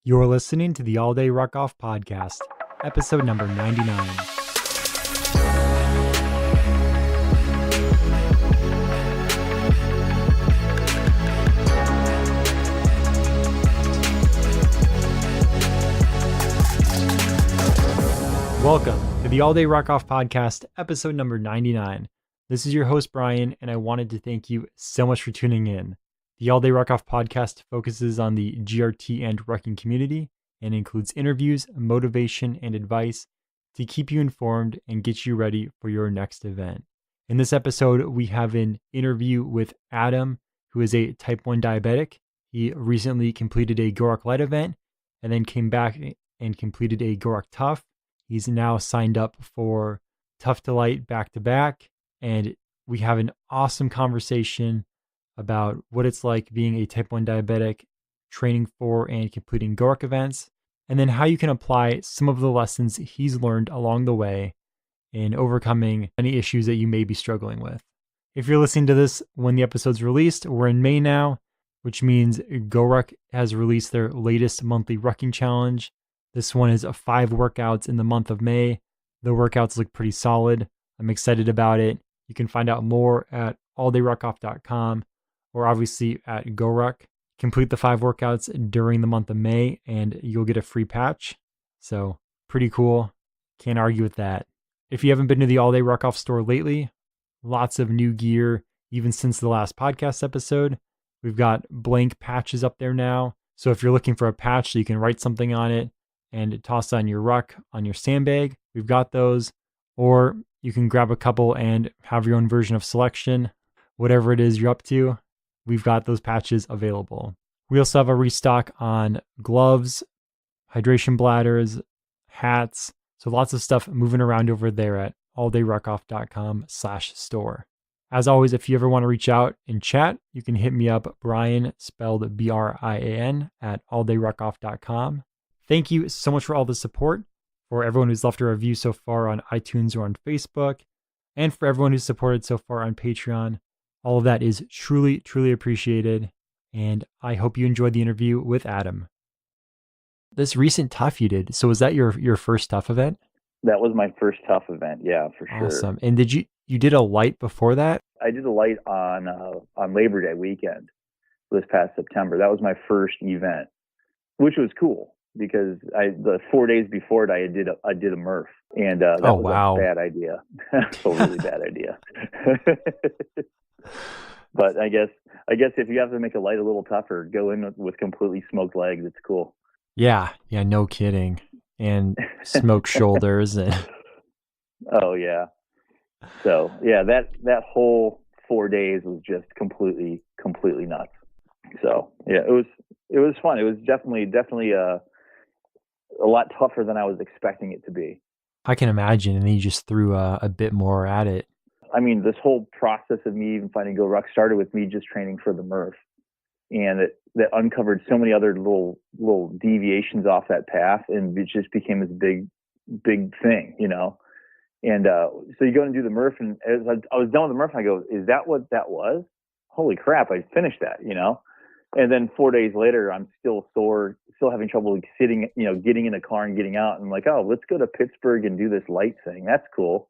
You're listening to the All Day Ruckoff podcast, episode number 99. Welcome to the All Day Ruckoff podcast, episode number 99. This is your host, Brian, and I wanted to thank you so much for tuning in. The All Day Ruckoff podcast focuses on the GRT and rucking community and includes interviews, motivation, and advice to keep you informed and get you ready for your next event. In this episode, we have an interview with Adam, who is a type 1 diabetic. He recently completed a GORUCK Light event and then came back and completed a GORUCK Tough. He's now signed up for Tough to Light back-to-back, and we have an awesome conversation about what it's like being a type 1 diabetic, training for and completing GORUCK events, and then how you can apply some of the lessons he's learned along the way in overcoming any issues that you may be struggling with. If you're listening to this when the episode's released, we're in May now, which means GORUCK has released their latest monthly rucking challenge. This one is 5 workouts in the month of May. The workouts look pretty solid. I'm excited about it. You can find out more at alldayruckoff.com. or obviously at GORUCK. Complete the 5 workouts during the month of May and you'll get a free patch. So pretty cool. Can't argue with that. If you haven't been to the All Day Ruckoff store lately, lots of new gear, even since the last podcast episode. We've got blank patches up there now. So if you're looking for a patch so you can write something on it and toss on your ruck, on your sandbag, we've got those. Or you can grab a couple and have your own version of selection. Whatever it is you're up to, we've got those patches available. We also have a restock on gloves, hydration bladders, hats. So lots of stuff moving around over there at alldayruckoff.com/store. As always, if you ever want to reach out and chat, you can hit me up, Brian, spelled Brian, at alldayruckoff.com. Thank you so much for all the support, for everyone who's left a review so far on iTunes or on Facebook, and for everyone who's supported so far on Patreon. All of that is truly, truly appreciated, and I hope you enjoyed the interview with Adam. This recent Tough you did, so was that your first Tough event? That was my first Tough event, yeah, for sure. Awesome. And did you did a light before that? I did a light on Labor Day weekend this past September. That was my first event, which was cool because the 4 days before it I did a Murph, and that was wow. a bad idea. That's a really bad idea. But I guess if you have to make a light a little tougher, go in with completely smoked legs. It's cool. Yeah, no kidding. And smoked shoulders and oh yeah. So yeah, that whole 4 days was just completely nuts. So yeah, it was fun. It was definitely a lot tougher than I was expecting it to be. I can imagine. And then you just threw a bit more at it. I mean, this whole process of me even finding GORUCK started with me just training for the Murph, and that uncovered so many other little deviations off that path, and it just became this big thing, you know. And so you go and do the Murph, and as I was done with the Murph, I go, "Is that what that was? Holy crap! I finished that, you know." And then 4 days later, I'm still sore, still having trouble sitting, you know, getting in the car and getting out. And I'm like, "Oh, let's go to Pittsburgh and do this light thing. That's cool."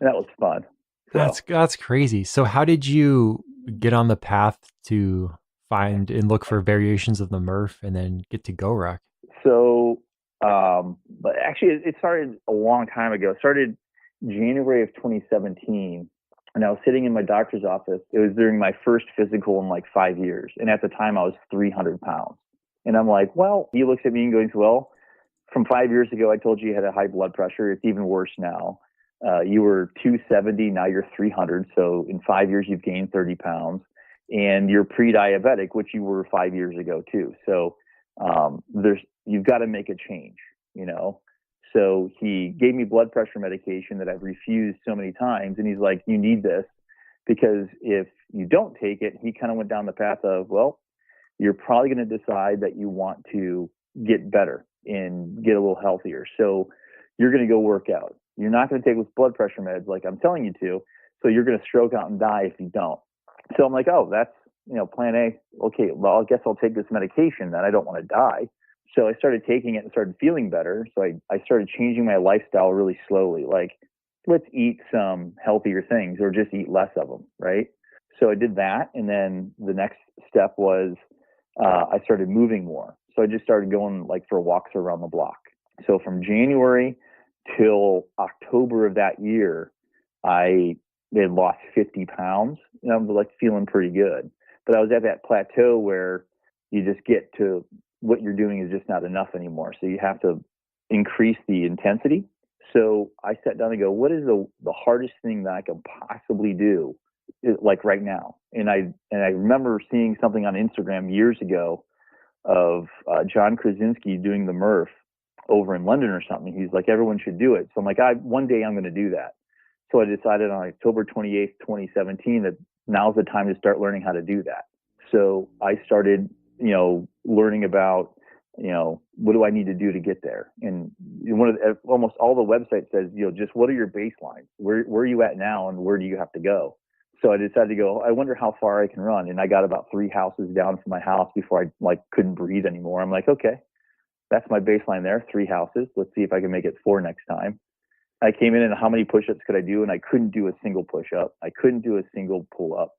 That was fun. So, that's crazy. So how did you get on the path to find and look for variations of the Murph and then get to GORUCK? So, but actually it started a long time ago. It started January of 2017. And I was sitting in my doctor's office. It was during my first physical in like 5 years. And at the time I was 300 pounds. And I'm like, well, he looks at me and goes, well, from 5 years ago, I told you you had a high blood pressure. It's even worse now. You were 270, now you're 300. So in 5 years, you've gained 30 pounds. And you're pre-diabetic, which you were 5 years ago too. So you've got to make a change, you know. So he gave me blood pressure medication that I've refused so many times. And he's like, you need this because if you don't take it, he kind of went down the path of, well, you're probably going to decide that you want to get better and get a little healthier. So you're going to go work out. You're not going to take blood pressure meds like I'm telling you to. So you're going to stroke out and die if you don't. So I'm like, oh, plan A, okay, well, I guess I'll take this medication then. I don't want to die. So I started taking it and started feeling better. So I started changing my lifestyle really slowly. Like, let's eat some healthier things or just eat less of them, right? So I did that. And then the next step was I started moving more. So I just started going like for walks around the block. So from January till October of that year, I had lost 50 pounds. And I was like feeling pretty good. But I was at that plateau where you just get to what you're doing is just not enough anymore. So you have to increase the intensity. So I sat down and go, what is the hardest thing that I could possibly do, like right now? And I remember seeing something on Instagram years ago of John Krasinski doing the Murph over in London or something. He's like, everyone should do it. So I'm like, one day I'm going to do that. So I decided on October 28th, 2017, that now's the time to start learning how to do that. So I started, learning about, what do I need to do to get there? And almost all the websites says, just what are your baselines? Where are you at now and where do you have to go? So I decided to go, I wonder how far I can run. And I got about 3 houses down from my house before I couldn't breathe anymore. I'm like, okay, that's my baseline there, 3 houses. Let's see if I can make it 4 next time. I came in and how many push-ups could I do? And I couldn't do a single push-up. I couldn't do a single pull-up.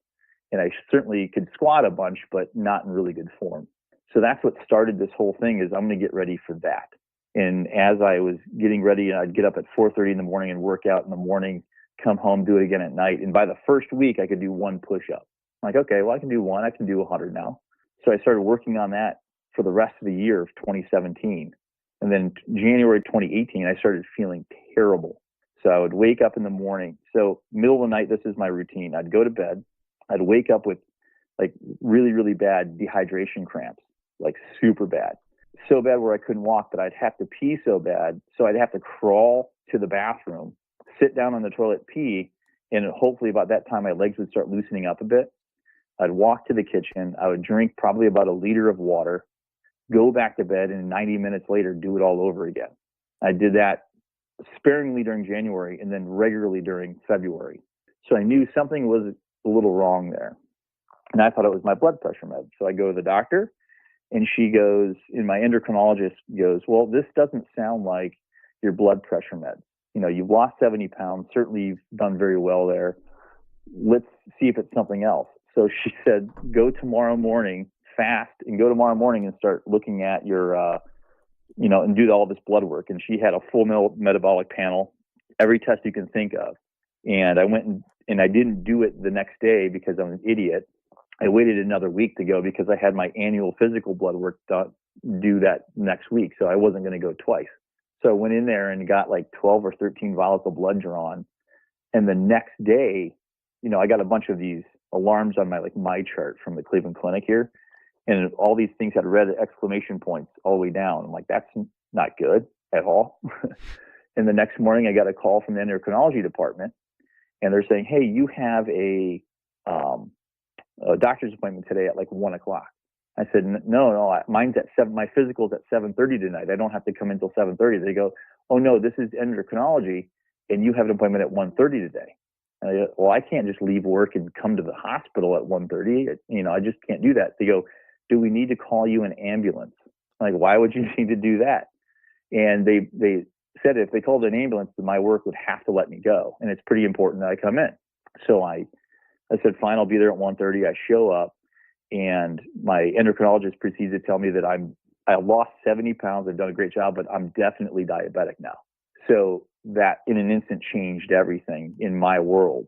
And I certainly could squat a bunch, but not in really good form. So that's what started this whole thing is I'm going to get ready for that. And as I was getting ready, I'd get up at 4:30 in the morning and work out in the morning, come home, do it again at night. And by the first week, I could do 1 push-up. I'm like, okay, well, I can do 1. I can do 100 now. So I started working on that for the rest of the year of 2017. And then January 2018, I started feeling terrible. So I would wake up in the morning. So middle of the night, this is my routine. I'd go to bed. I'd wake up with like really, really bad dehydration cramps, like super bad. So bad where I couldn't walk, but I'd have to pee so bad. So I'd have to crawl to the bathroom, sit down on the toilet, pee, and hopefully about that time my legs would start loosening up a bit. I'd walk to the kitchen. I would drink probably about 1 liter of water, go back to bed, and 90 minutes later, do it all over again. I did that sparingly during January and then regularly during February. So I knew something was a little wrong there. And I thought it was my blood pressure med. So I go to the doctor and she goes, and my endocrinologist goes, well, this doesn't sound like your blood pressure meds. You've lost 70 pounds. Certainly you've done very well there. Let's see if it's something else. So she said, go tomorrow morning, fast, and go tomorrow morning and start looking at your, and do all this blood work. And she had a full metabolic panel, every test you can think of. And I went and I didn't do it the next day because I'm an idiot. I waited another week to go because I had my annual physical blood work due that next week. So I wasn't going to go twice. So I went in there and got like 12 or 13 vials of blood drawn. And the next day, I got a bunch of these alarms on my chart from the Cleveland Clinic here. And all these things had red exclamation points all the way down. I'm like, that's not good at all. And the next morning I got a call from the endocrinology department and they're saying, hey, you have a doctor's appointment today at like 1 o'clock. I said, no, mine's at 7. My physical's at 7:30 tonight. I don't have to come in until 7:30. They go, oh no, this is endocrinology and you have an appointment at 1:30 today. And I go, well, I can't just leave work and come to the hospital at 1:30. I just can't do that. They go, do we need to call you an ambulance? I'm like, why would you need to do that? And they said if they called an ambulance, then my work would have to let me go. And it's pretty important that I come in. So I said, fine, I'll be there at 1:30. I show up and my endocrinologist proceeds to tell me that I lost 70 pounds. I've done a great job, but I'm definitely diabetic now. So that in an instant changed everything in my world.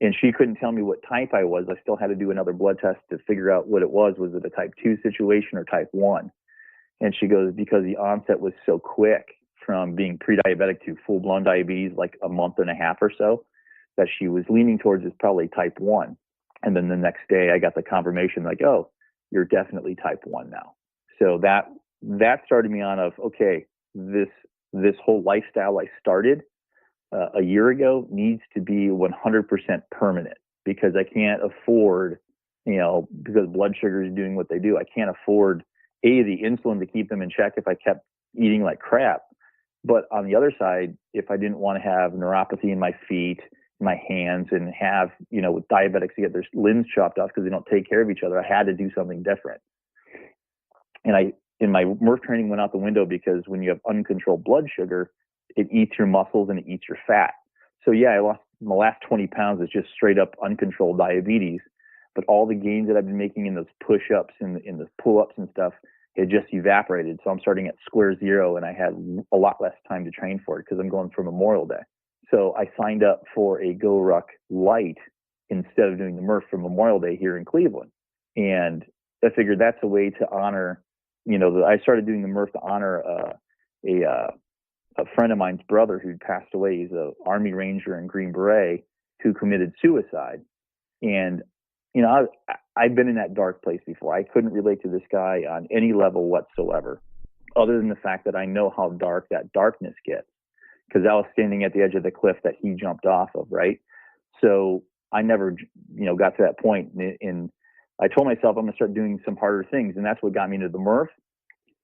And she couldn't tell me what type I was. I still had to do another blood test to figure out what it was. Was it a type 2 situation or type 1? And she goes, because the onset was so quick from being pre-diabetic to full-blown diabetes, like a month and a half or so, that she was leaning towards is probably type 1. And then the next day I got the confirmation like, oh, you're definitely type 1 now. So that started me on okay, this whole lifestyle I started a year ago needs to be 100% permanent because I can't afford, because blood sugar is doing what they do. I can't afford the insulin to keep them in check if I kept eating like crap. But on the other side, if I didn't want to have neuropathy in my feet my hands and have, with diabetics, to get their limbs chopped off because they don't take care of each other. I had to do something different. And in my Murph training went out the window because when you have uncontrolled blood sugar, it eats your muscles and it eats your fat. So yeah, I lost my last 20 pounds is just straight up uncontrolled diabetes. But all the gains that I've been making in those push-ups and in the pull-ups and stuff, it just evaporated. So I'm starting at square zero, and I had a lot less time to train for it because I'm going for Memorial Day. So I signed up for a GORUCK Light instead of doing the Murph for Memorial Day here in Cleveland. And I figured that's a way to honor, I started doing the Murph to honor a friend of mine's brother who'd passed away. He's an Army Ranger in Green Beret who committed suicide. And, I've been in that dark place before. I couldn't relate to this guy on any level whatsoever, other than the fact that I know how dark that darkness gets, because I was standing at the edge of the cliff that he jumped off of, right? So I never, got to that point. And I told myself I'm going to start doing some harder things. And that's what got me into the Murph.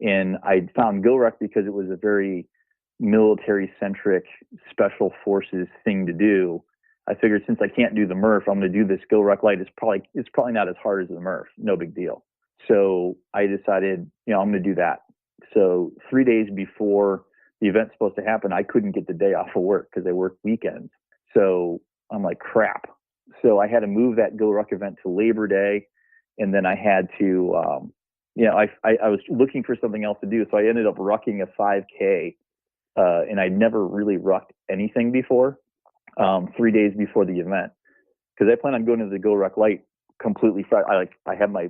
And I found GORUCK because it was a very military-centric special forces thing to do. I figured since I can't do the Murph, I'm going to do this GORUCK Light. It's probably not as hard as the Murph. No big deal. So I decided, I'm going to do that. So 3 days before the event's supposed to happen, I couldn't get the day off of work because I work weekends. So I'm like, crap. So I had to move that GORUCK event to Labor Day. And then I had to, I was looking for something else to do. So I ended up rucking a 5K. And I'd never really rucked anything before, 3 days before the event, because I plan on going to the GORUCK Light completely fresh. I have my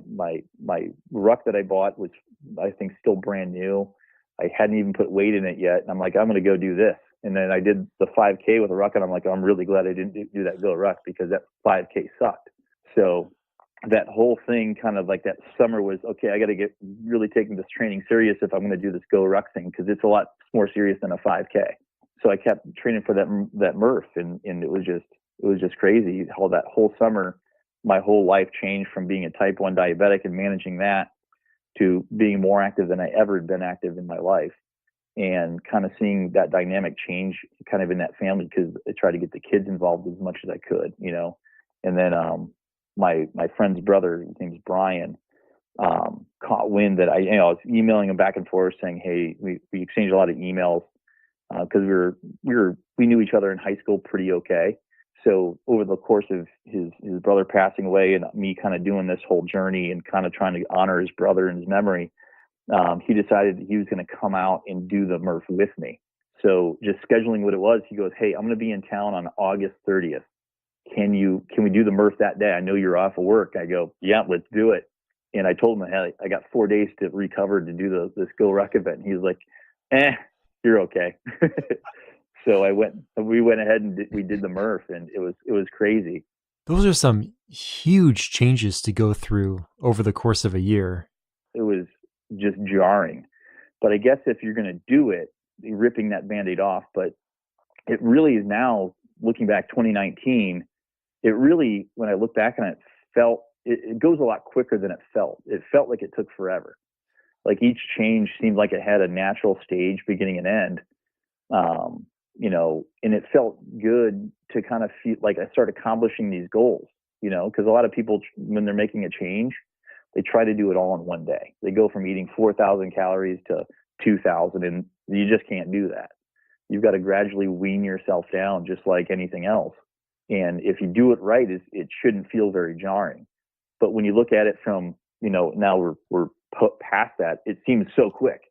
ruck that I bought, which I think still brand new. I hadn't even put weight in it yet. And I'm like, I'm going to go do this. And then I did the 5K with a ruck, and I'm like, I'm really glad I didn't do that GORUCK because that 5K sucked. So that whole thing, kind of like that summer, was okay. I got to get really taking this training serious if I'm going to do this GORUCK thing, because it's a lot more serious than a 5K. So I kept training for that Murph, and it was just crazy how that whole summer, my whole life changed from being a type 1 diabetic and managing that to being more active than I ever had been active in my life, and kind of seeing that dynamic change kind of in that family, because I tried to get the kids involved as much as I could, and then my friend's brother, his name's Brian, caught wind that I was emailing him back and forth saying, hey, we exchanged a lot of emails because we knew each other in high school pretty okay. So over the course of his brother passing away and me kind of doing this whole journey and kind of trying to honor his brother and his memory, he decided he was going to come out and do the Murph with me. So just scheduling what it was, he goes, hey, I'm going to be in town on August 30th. Can we do the Murph that day? I know you're off of work. I go, yeah, let's do it. And I told him I got 4 days to recover to do this GORUCK event. And he was like, you're okay. So we went ahead and we did the Murph, and it was crazy. Those are some huge changes to go through over the course of a year. It was just jarring. But I guess if you're going to do it, ripping that Band-Aid off, but it really is now, looking back 2019, it really, when I look back on it, it goes a lot quicker than it felt. It felt like it took forever. Like each change seemed like it had a natural stage, beginning and end. And it felt good to kind of feel like I started accomplishing these goals, because a lot of people, when they're making a change, they try to do it all in one day. They go from eating 4,000 calories to 2,000, and you just can't do that. You've got to gradually wean yourself down, just like anything else. And if you do it right, it shouldn't feel very jarring. But when you look at it from, now we're past that, it seems so quick.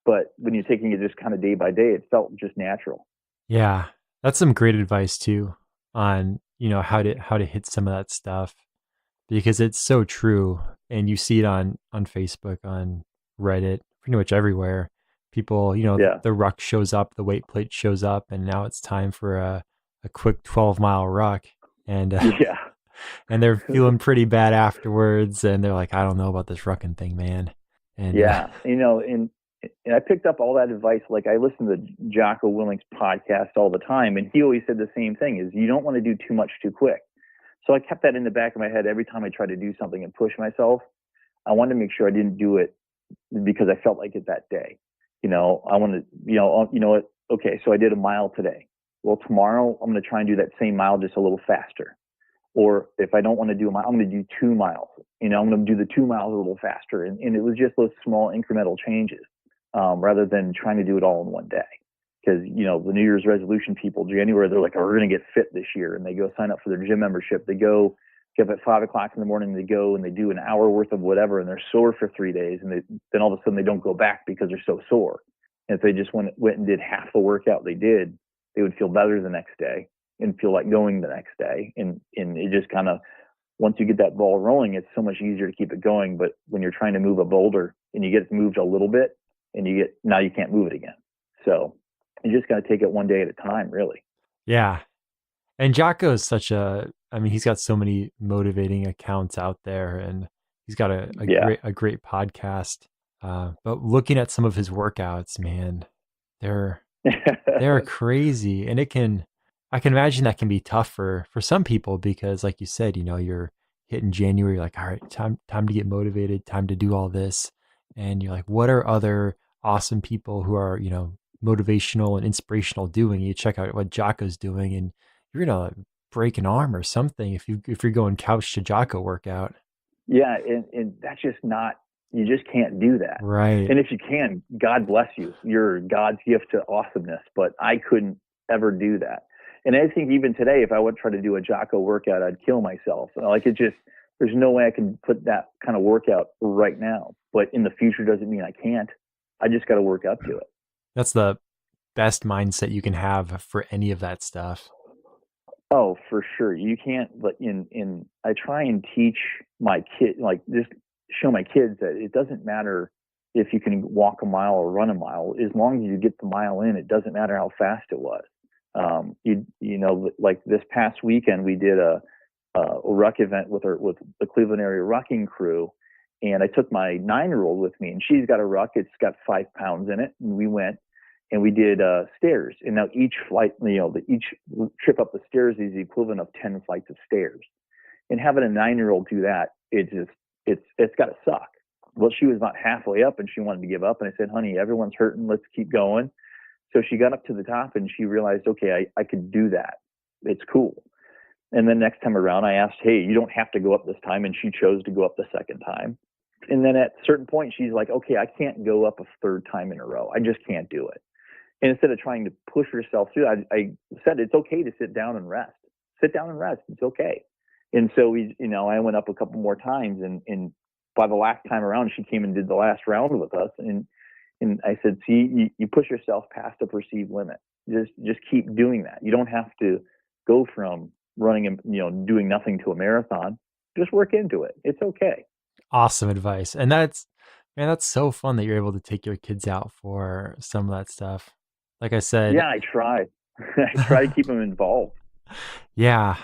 But when you're taking it just kind of day by day, it felt just natural. Yeah, that's some great advice too on, how to hit some of that stuff, because it's so true. And you see it on Facebook, on Reddit, pretty much everywhere. People, Yeah. the ruck shows up, the weight plate shows up, and now it's time for a quick 12-mile ruck. And Yeah. and they're feeling pretty bad afterwards, and they're like, I don't know about this rucking thing, man. And yeah, and I picked up all that advice. Like, I listen to Jocko Willink's podcast all the time, and he always said the same thing: is you don't want to do too much too quick. So I kept that in the back of my head every time I tried to do something and push myself. I wanted to make sure I didn't do it because I felt like it that day. I wanted, you know what? Okay, so I did a mile today. well, tomorrow I'm going to try and do that same mile just a little faster. Or if I don't want to do a mile, I'm going to do 2 miles. I'm going to do the 2 miles a little faster. And it was just those small incremental changes, rather than trying to do it all in one day. Because, the New Year's resolution people, January, they're like, oh, we're going to get fit this year. And they go sign up for their gym membership. They go get up at 5 o'clock in the morning. They go and they do an hour worth of whatever. And they're sore for 3 days. And then all of a sudden they don't go back because they're so sore. And if they just went and did half the workout they did, they would feel better the next day and feel like going the next day. And it just kind of, once you get that ball rolling, it's so much easier to keep it going. But when you're trying to move a boulder and you get it moved a little bit and now you can't move it again. So you just got to take it one day at a time, really. Yeah. And Jocko is he's got so many motivating accounts out there, and he's got Yeah. a great podcast. But looking at some of his workouts, man, they're crazy. And I can imagine that can be tough for some people because like you said, you're hitting January, like, all right, time to get motivated, time to do all this. And you're like, what are other awesome people who are, motivational and inspirational doing? You check out what Jocko's doing and you're going to break an arm or something if you're going couch to Jocko workout. Yeah. And that's just not, you just can't do that. Right. And if you can, God bless you. You're God's gift to awesomeness, but I couldn't ever do that. And I think even today, if I would try to do a Jocko workout, I'd kill myself. Like there's no way I can put that kind of workout right now, but in the future doesn't mean I can't. I just got to work up to it. That's the best mindset you can have for any of that stuff. Oh, for sure. You can't, but I try and teach my kid, like just show my kids that it doesn't matter if you can walk a mile or run a mile. As long as you get the mile in, it doesn't matter how fast it was. Like this past weekend, we did a ruck event with the Cleveland area rucking crew. And I took my 9-year-old with me, and she's got a ruck. It's got 5 pounds in it. And we went and we did stairs. And now each flight, each trip up the stairs is the equivalent of 10 flights of stairs. And having a 9-year-old do that, it's got to suck. Well, she was about halfway up and she wanted to give up. And I said, honey, everyone's hurting. Let's keep going. So she got up to the top and she realized, okay, I could do that. It's cool. And then next time around, I asked, hey, you don't have to go up this time. And she chose to go up the second time. And then at a certain point, she's like, okay, I can't go up a third time in a row. I just can't do it. And instead of trying to push herself through, I said, it's okay to sit down and rest. Sit down and rest. It's okay. And so I went up a couple more times, and by the last time around, she came and did the last round with us. And I said, see, you push yourself past a perceived limit. Just keep doing that. You don't have to go from running and doing nothing to a marathon. Just work into it. It's okay. Awesome advice. And that's so fun that you're able to take your kids out for some of that stuff. Like I said, yeah, I try. I try to keep them involved. Yeah.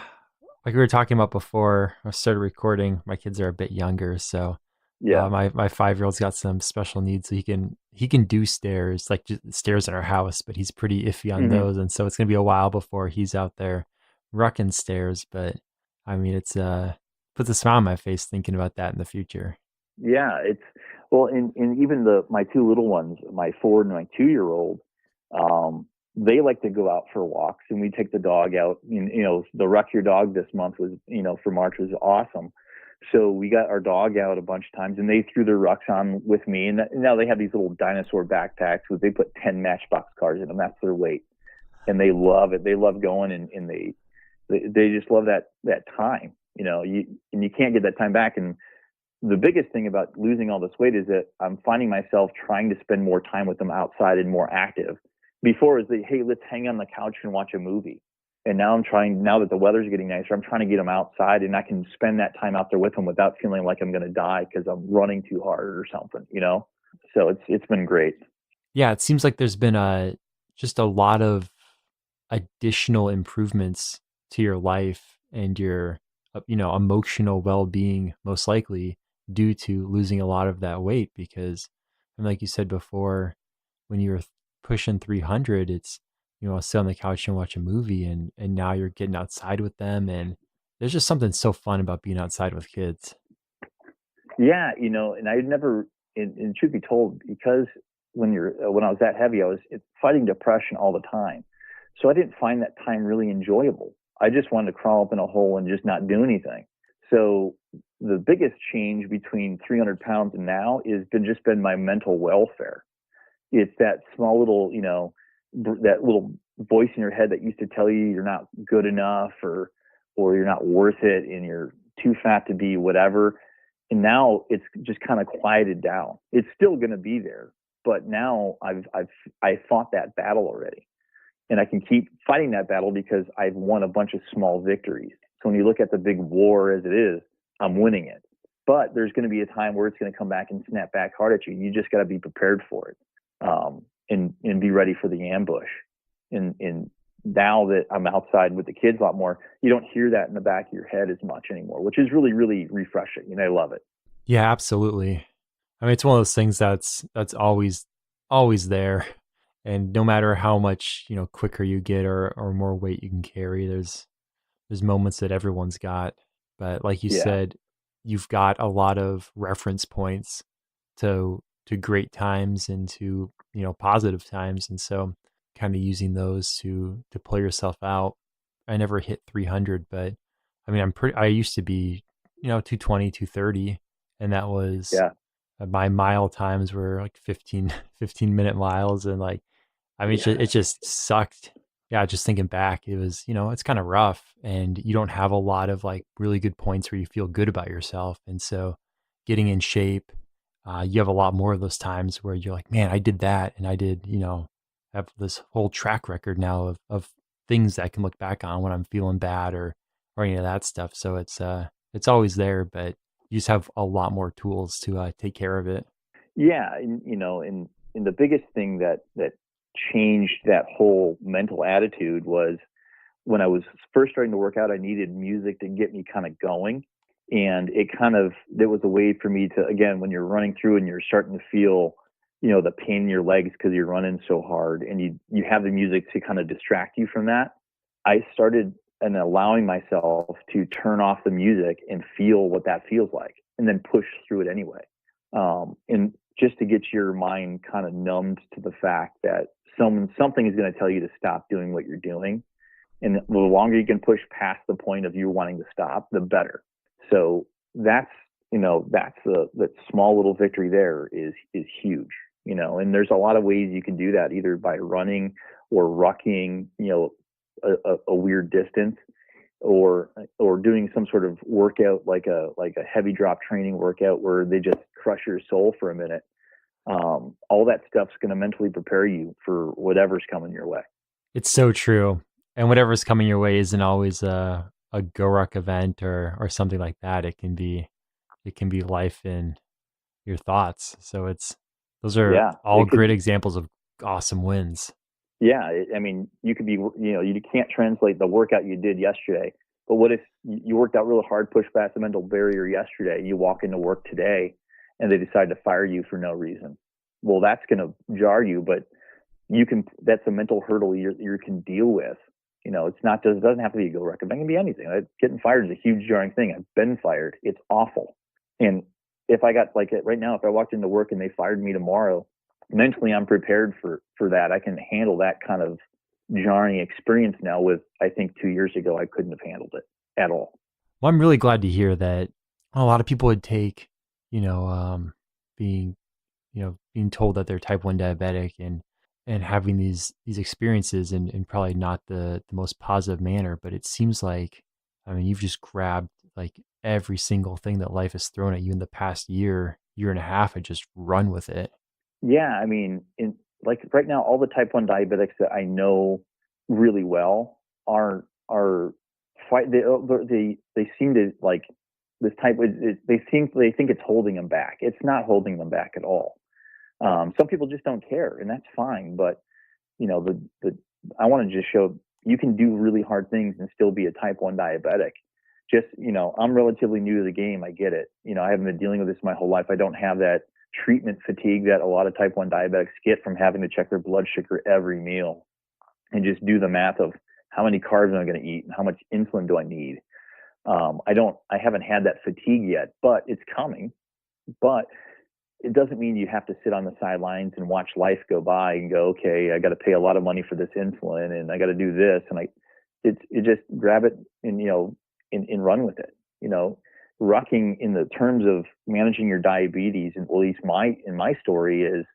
Like we were talking about before I started recording, my kids are a bit younger, so Yeah. my 5-year-old's got some special needs, so he can do stairs, like just stairs in our house, but he's pretty iffy on those, and so it's gonna be a while before he's out there rucking stairs. But I mean, it's puts a smile on my face thinking about that in the future. Yeah, and even my 2 little ones, my 4 and my 2-year-old, they like to go out for walks, and we take the dog out. The Ruck Your Dog this month was, for March was awesome. So we got our dog out a bunch of times, and they threw their rucks on with me. And now they have these little dinosaur backpacks where they put 10 Matchbox cars in them. That's their weight, and they love it. They love going, and they just love that time. And you can't get that time back. And the biggest thing about losing all this weight is that I'm finding myself trying to spend more time with them outside and more active. Before is hey, let's hang on the couch and watch a movie. And now now that the weather's getting nicer, I'm trying to get them outside, and I can spend that time out there with them without feeling like I'm going to die because I'm running too hard or something, So it's been great. Yeah, it seems like there's been just a lot of additional improvements to your life and your emotional well-being, most likely due to losing a lot of that weight. Because, and like you said before, when you were pushing 300, it's sit on the couch and watch a movie, and now you're getting outside with them, and there's just something so fun about being outside with kids. Yeah, and I never, and truth be told, because when I was that heavy, I was fighting depression all the time. So I didn't find that time really enjoyable. I just wanted to crawl up in a hole and just not do anything. So the biggest change between 300 pounds and now is been my mental welfare. It's that small little, that little voice in your head that used to tell you you're not good enough, or you're not worth it and you're too fat to be whatever. And now it's just kind of quieted down. It's still going to be there, but now I fought that battle already, and I can keep fighting that battle because I've won a bunch of small victories. So when you look at the big war as it is, I'm winning it. But there's going to be a time where it's going to come back and snap back hard at you. You just got to be prepared for it, and be ready for the ambush. And now that I'm outside with the kids a lot more, you don't hear that in the back of your head as much anymore, which is really, really refreshing. And I love it. Yeah, absolutely. I mean, it's one of those things that's always there, and no matter how much quicker you get or more weight you can carry, there's moments that everyone's got. But like you Yeah. said, you've got a lot of reference points to great times and to positive times, and so kind of using those to pull yourself out. I never hit 300, but I mean, I used to be 220, 230, and that was Yeah. my mile times were like 15-minute miles, and like, I mean, Yeah. it just sucked. Yeah, just thinking back, it was, it's kind of rough, and you don't have a lot of like really good points where you feel good about yourself. And so getting in shape, you have a lot more of those times where you're like, man, I did that. And I did, have this whole track record now of things that I can look back on when I'm feeling bad or any of that stuff. So it's always there, but you just have a lot more tools to take care of it. Yeah. And the biggest thing that changed that whole mental attitude was when I was first starting to work out, I needed music to get me kind of going. And it was a way for me to, again, when you're running through and you're starting to feel, the pain in your legs because you're running so hard, and you have the music to kind of distract you from that. I started and allowing myself to turn off the music and feel what that feels like, and then push through it anyway. And just to get your mind kind of numbed to the fact that something is going to tell you to stop doing what you're doing, and the longer you can push past the point of you wanting to stop, the better. So that's that small little victory there is huge. And there's a lot of ways you can do that, either by running or rucking, a weird distance, or doing some sort of workout like a heavy drop training workout where they just crush your soul for a minute. All that stuff's going to mentally prepare you for whatever's coming your way. It's so true. And whatever's coming your way isn't always a GORUCK event or something like that. It can be life in your thoughts. So those are Yeah, all it great could. examples of awesome wins. Yeah, I mean, you could be, you can't translate the workout you did yesterday. But what if you worked out really hard, pushed past the mental barrier yesterday, you walk into work today, and they decide to fire you for no reason? Well, that's going to jar you, but that's a mental hurdle you can deal with. It's not just, it doesn't have to be a go record. It can be anything. Getting fired is a huge jarring thing. I've been fired. It's awful. And if I got like it right now, if I walked into work and they fired me tomorrow, mentally I'm prepared for that. I can handle that kind of jarring experience now. With, I think 2 years ago I couldn't have handled it at all. Well, I'm really glad to hear that a lot of people would take, you know, being, being told that they're type 1 diabetic and having these experiences in probably not the most positive manner. But it seems like, I mean, you've just grabbed like every single thing that life has thrown at you in the past year and a half, and just run with it. Yeah, I mean, in like right now, all the type 1 diabetics that I know really well are fight. They seem to like this type. They think it's holding them back. It's not holding them back at all. Some people just don't care, and that's fine. But the I want to just show you can do really hard things and still be a type 1 diabetic. Just, I'm relatively new to the game. I get it. I haven't been dealing with this my whole life. I don't have that treatment fatigue that a lot of type 1 diabetics get from having to check their blood sugar every meal and just do the math of how many carbs am I going to eat and how much insulin do I need. I haven't had that fatigue yet, but it's coming. But it doesn't mean you have to sit on the sidelines and watch life go by and go, okay, I got to pay a lot of money for this insulin and I got to do this. And it just grab it and, and run with it, rucking in the terms of managing your diabetes. And at least in my story is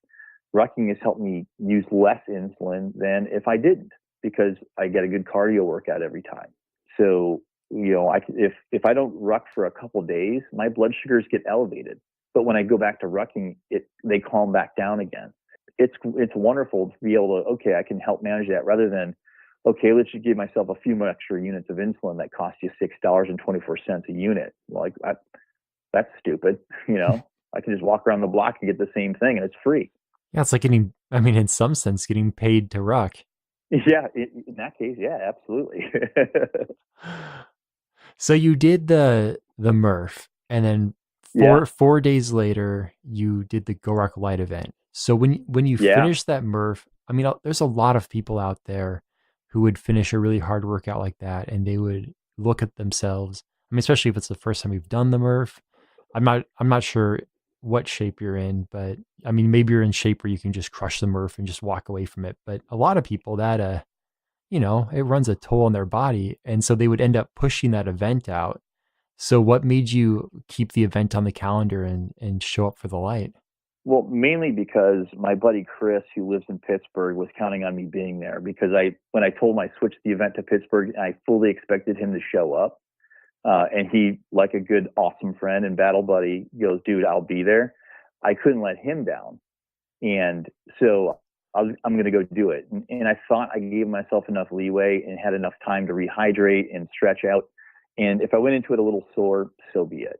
rucking has helped me use less insulin than if I didn't, because I get a good cardio workout every time. So, if I don't ruck for a couple of days, my blood sugars get elevated. But when I go back to rucking, they calm back down again. It's wonderful to be able to, okay, I can help manage that rather than, okay, let's just give myself a few more extra units of insulin that cost you $6.24 a unit. Like that's stupid. I can just walk around the block and get the same thing and it's free. Yeah, it's like getting, I mean, in some sense, getting paid to ruck. Yeah, in that case, yeah, absolutely. So you did the Murph, and then Yeah, 4 days later you did the GORUCK Light event. So when you yeah. finished that Murph, I mean, there's a lot of people out there who would finish a really hard workout like that, and they would look at themselves. I mean, especially if it's the first time you've done the Murph. I'm not sure what shape you're in, but I mean, maybe you're in shape where you can just crush the Murph and just walk away from it. But a lot of people that it runs a toll on their body. And so they would end up pushing that event out. So what made you keep the event on the calendar and show up for the light? Well, mainly because my buddy Chris, who lives in Pittsburgh, was counting on me being there because when I told him I switched the event to Pittsburgh, I fully expected him to show up. And he, like a good, awesome friend and battle buddy, goes, dude, I'll be there. I couldn't let him down. And so I'm going to go do it. And I thought I gave myself enough leeway and had enough time to rehydrate and stretch out. And if I went into it a little sore, so be it.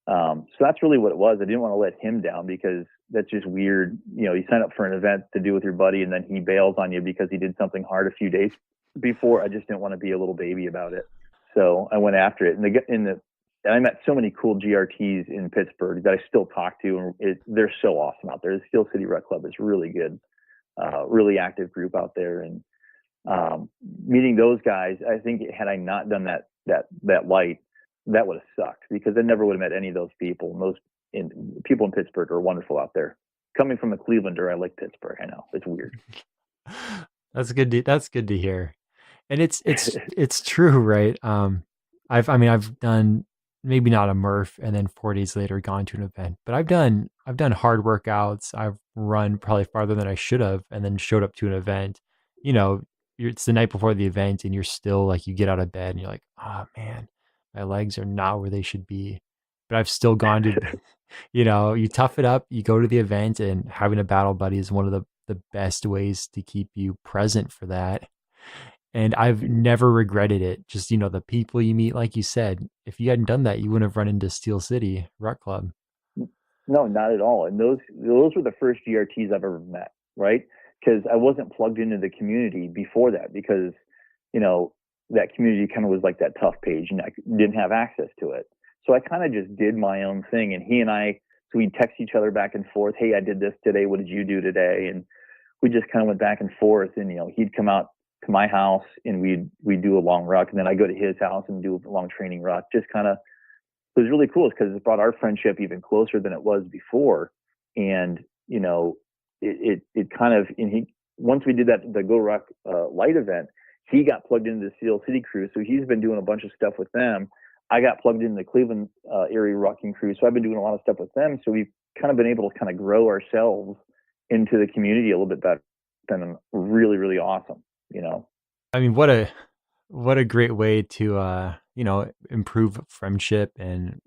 So that's really what it was. I didn't want to let him down because that's just weird. You sign up for an event to do with your buddy and then he bails on you because he did something hard a few days before. I just didn't want to be a little baby about it. So I went after it. And I met so many cool GRTs in Pittsburgh that I still talk to, and they're so awesome out there. The Steel City Rec Club is really good, really active group out there. And meeting those guys, I think had I not done that light, that would have sucked because I never would have met any of those people. People in Pittsburgh are wonderful out there. Coming from a Clevelander, I like Pittsburgh. I know it's weird. That's good to hear. And it's true, right? I've done maybe not a Murph and then 4 days later gone to an event, but I've done hard workouts. I've run probably farther than I should have and then showed up to an event. You know, it's the night before the event and you're still like you get out of bed and you're like, oh man, my legs are not where they should be. But I've still gone to you tough it up, you go to the event, and having a battle buddy is one of the best ways to keep you present for that. And I've never regretted it. Just, the people you meet, like you said, if you hadn't done that, you wouldn't have run into Steel City Rec Club. No, not at all. And those were the first GRTs I've ever met, right? Because I wasn't plugged into the community before that because, that community kind of was like that tough page and I didn't have access to it. So I kind of just did my own thing. And so we'd text each other back and forth. Hey, I did this today. What did you do today? And we just kind of went back and forth. And, he'd come out to my house and we'd do a long ruck. And then I go to his house and do a long training ruck. Just kind of, it was really cool because it brought our friendship even closer than it was before. And, it kind of, once we did the GORUCK light event, he got plugged into the Steel City crew. So he's been doing a bunch of stuff with them. I got plugged into the Cleveland area rucking crew. So I've been doing a lot of stuff with them. So we've kind of been able to kind of grow ourselves into the community a little bit better. It's been really, really awesome, I mean, what a great way to improve friendship and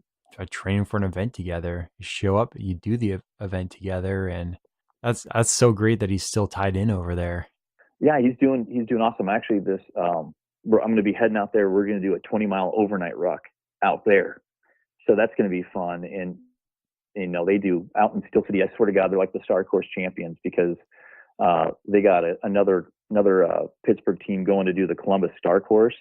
train for an event together. You show up, you do the event together, and that's so great that he's still tied in over there. Yeah, he's doing awesome. Actually, I'm going to be heading out there. We're going to do a 20-mile overnight ruck out there. So that's going to be fun. And, they do out in Steel City. I swear to God, they're like the Star Course champions because they got another Pittsburgh team going to do the Columbus Star Course.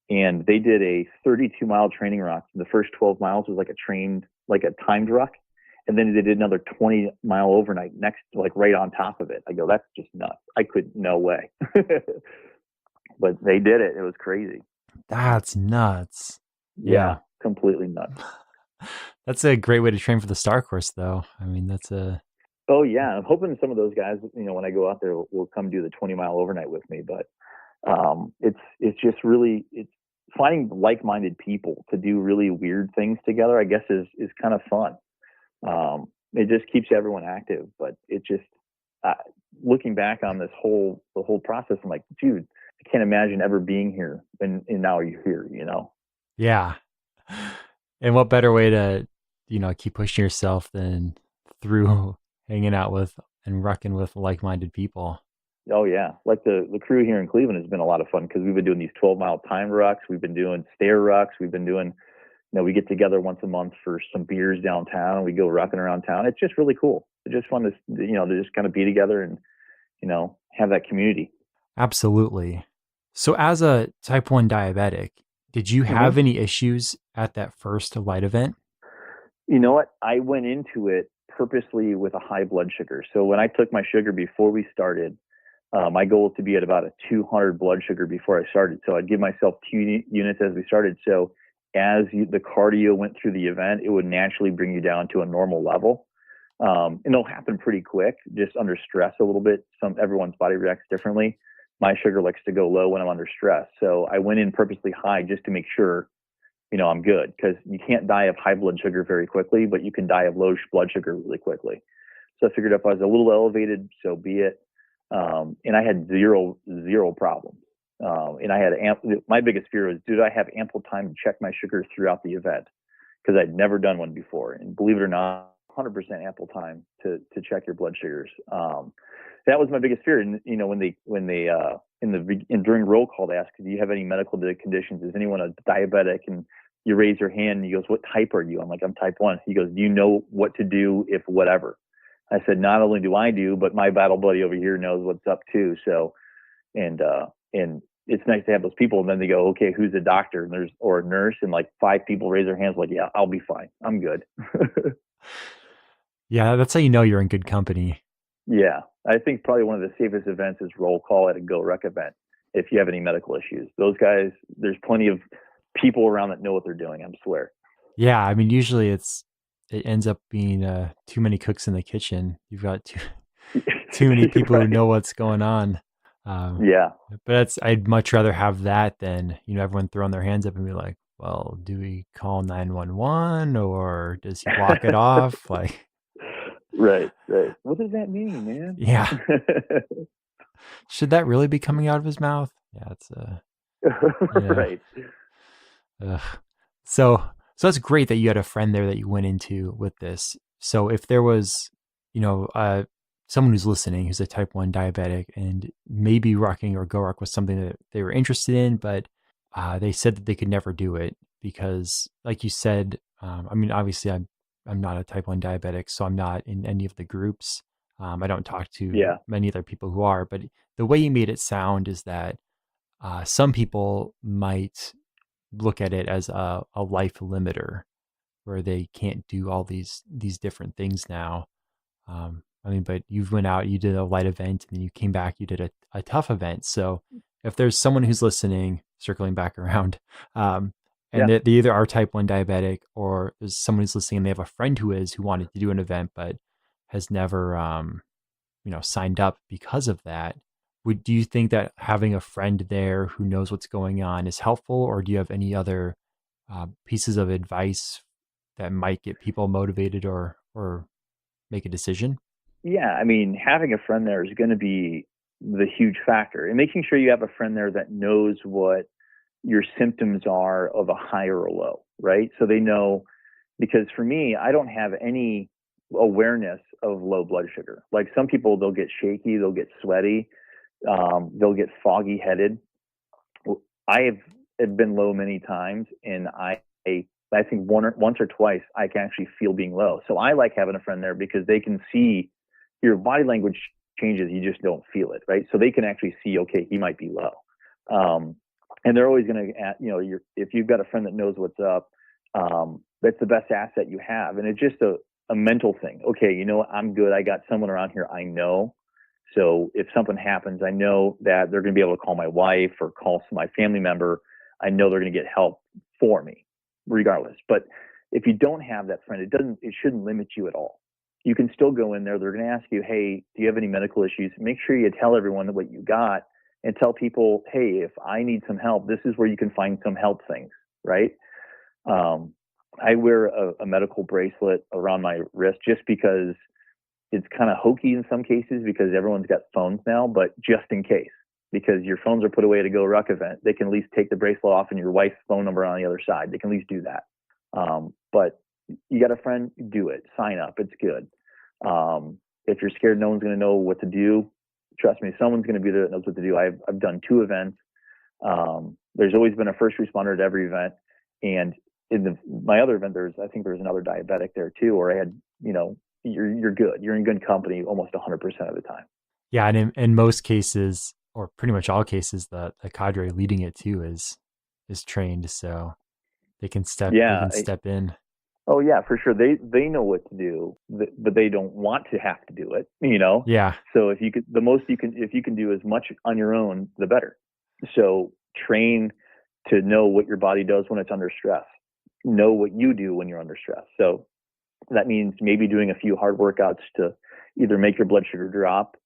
And they did a 32-mile training ruck. The first 12 miles was like a timed ruck. And then they did another 20-mile overnight next, like right on top of it. I go, that's just nuts. No way. But they did it. It was crazy. That's nuts. Yeah, Yeah. completely nuts. That's a great way to train for the Star Course, though. I mean, that's a Oh yeah, I'm hoping some of those guys, when I go out there, will come do the 20-mile overnight with me. But it's just really it's finding like-minded people to do really weird things together. I guess is kind of fun. It just keeps everyone active. But it just uh, looking back on the whole process, I'm like, dude, I can't imagine ever being here, and now you're here. yeah. And what better way to, keep pushing yourself than through hanging out with and rucking with like-minded people. Oh yeah, like the crew here in Cleveland has been a lot of fun because we've been doing these 12-mile time rucks, we've been doing stair rucks, we've been doing, we get together once a month for some beers downtown. We go rocking around town. It's just really cool. It's just fun to just kind of be together and have that community. Absolutely. So as a type 1 diabetic, did you hmm have any issues at that first light event? You know what? I went into it purposely with a high blood sugar. So when I took my sugar before we started, my goal was to be at about a 200 blood sugar before I started. So I'd give myself 2 units as we started. So the cardio went through the event, it would naturally bring you down to a normal level. And it'll happen pretty quick, just under stress a little bit. Everyone's body reacts differently. My sugar likes to go low when I'm under stress. So I went in purposely high just to make sure, I'm good, because you can't die of high blood sugar very quickly, but you can die of low blood sugar really quickly. So I figured if I was a little elevated, so be it. And I had zero problems. And I had my biggest fear was, did I have ample time to check my sugar throughout the event? Because I'd never done one before. And believe it or not, 100% ample time to check your blood sugars. That was my biggest fear. And during roll call, they ask, do you have any medical conditions? Is anyone a diabetic? And you raise your hand and he goes, what type are you? I'm like, I'm type 1. He goes, do you know what to do if whatever? I said, not only do I do, but my battle buddy over here knows what's up too. So, and it's nice to have those people. And then they go, okay, who's a doctor? Or a nurse? And like 5 people raise their hands, like, yeah, I'll be fine. I'm good. Yeah, that's how you know you're in good company. Yeah. I think probably one of the safest events is roll call at a GORUCK event. If you have any medical issues, those guys, there's plenty of people around that know what they're doing. I swear. Yeah, I mean, usually it ends up being too many cooks in the kitchen. You've got too many people who Right. know what's going on. Um, Yeah. but I'd much rather have that than, everyone throwing their hands up and be like, well, do we call 911 or does he walk it off? Like, Right. Right. What does that mean, man? yeah, should that really be coming out of his mouth? Yeah, it's Right. ugh. So, so that's great that you had a friend there that you went into with this. So if there was, you know, uh, someone who's listening who's a type 1 diabetic and maybe rocking or go rock was something that they were interested in, but they said that they could never do it because, like you said, I mean, obviously I'm not a type 1 diabetic, so I'm not in any of the groups. I don't talk to Yeah. many other people who are, but the way you made it sound is that some people might look at it as a life limiter where they can't do all these different things now. I mean, but you went out, you did a light event, and then you came back, you did a tough event. So if there's someone who's listening, circling back around, um, and Yeah. they either are type 1 diabetic or there's someone who's listening and they have a friend who wanted to do an event but has never signed up because of that. Do you think that having a friend there who knows what's going on is helpful, or do you have any other pieces of advice that might get people motivated or make a decision? Yeah. I mean, having a friend there is going to be the huge factor, and making sure you have a friend there that knows what your symptoms are of a high or a low, right? So they know, because for me, I don't have any awareness of low blood sugar. Like some people, they'll get shaky, they'll get sweaty, they'll get foggy headed. I have been low many times, and I think once or twice I can actually feel being low. So I like having a friend there because they can see your body language changes, you just don't feel it, right? So they can actually see, okay, he might be low. Um, and they're always going to, if you've got a friend that knows what's up, that's the best asset you have. And it's just a mental thing. Okay, you know what? I'm good. I got someone around here I know. So if something happens, I know that they're going to be able to call my wife or call my family member. I know they're going to get help for me regardless. But If you don't have that friend, it shouldn't limit you at all. You can still go in there. They're going to ask you, hey, do you have any medical issues? Make sure you tell everyone what you got, and tell people, hey, if I need some help, this is where you can find some help things, right? I wear a medical bracelet around my wrist just because it's kind of hokey in some cases, because everyone's got phones now, but just in case, because your phones are put away at a GORUCK event, they can at least take the bracelet off and your wife's phone number on the other side. They can at least do that. But you got a friend, do it. Sign up. It's good. If you're scared no one's going to know what to do, trust me, someone's going to be there that knows what to do. I've done 2 events. There's always been a first responder at every event. And in my other event, I think there was another diabetic there too, or I had, you're good. You're in good company almost 100% of the time. Yeah, and in most cases, or pretty much all cases, the cadre leading it too is trained, so they can step in. Oh yeah, for sure. They know what to do, but they don't want to have to do it. Yeah. So if you can do as much on your own, the better. So train to know what your body does when it's under stress. Know what you do when you're under stress. So that means maybe doing a few hard workouts to either make your blood sugar drop,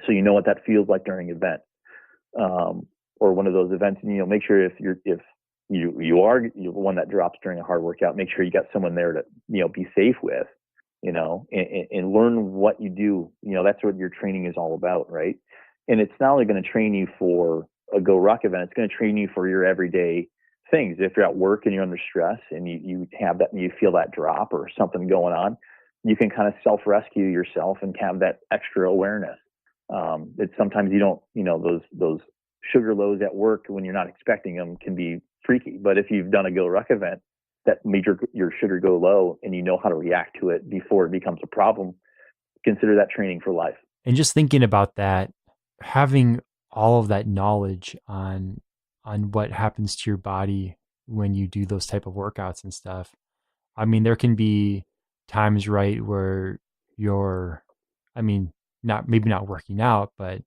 so you know what that feels like during an event, or one of those events. And make sure if you are the one that drops during a hard workout, make sure you got someone there to be safe with, and learn what you do. That's what your training is all about, right? And it's not only going to train you for a GORUCK event, it's going to train you for your everyday things. If you're at work and you're under stress and you have that, and you feel that drop or something going on, you can kind of self-rescue yourself and have that extra awareness. It's sometimes you don't, those sugar lows at work when you're not expecting them can be freaky. But if you've done a GORUCK event that made your sugar go low, and you know how to react to it before it becomes a problem, consider that training for life. And just thinking about that, having all of that knowledge on what happens to your body when you do those type of workouts and stuff. I mean, there can be times, right, where you're, maybe not working out, but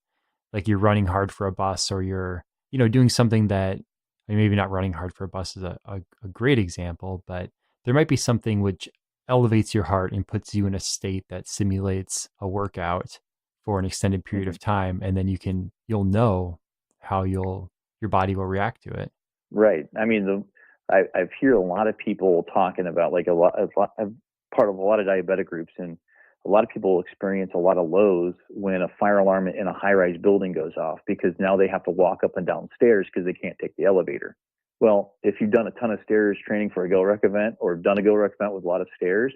like you're running hard for a bus, or you're, doing something that, maybe not running hard for a bus is a great example, but there might be something which elevates your heart and puts you in a state that simulates a workout for an extended period of time. And then you'll know how your body will react to it. Right. I mean, I've heard a lot of people talking about, like, I'm part of a lot of diabetic groups, and a lot of people experience a lot of lows when a fire alarm in a high-rise building goes off, because now they have to walk up and down stairs because they can't take the elevator. Well, if you've done a ton of stairs training for a GORUCK event, or done a GORUCK event with a lot of stairs,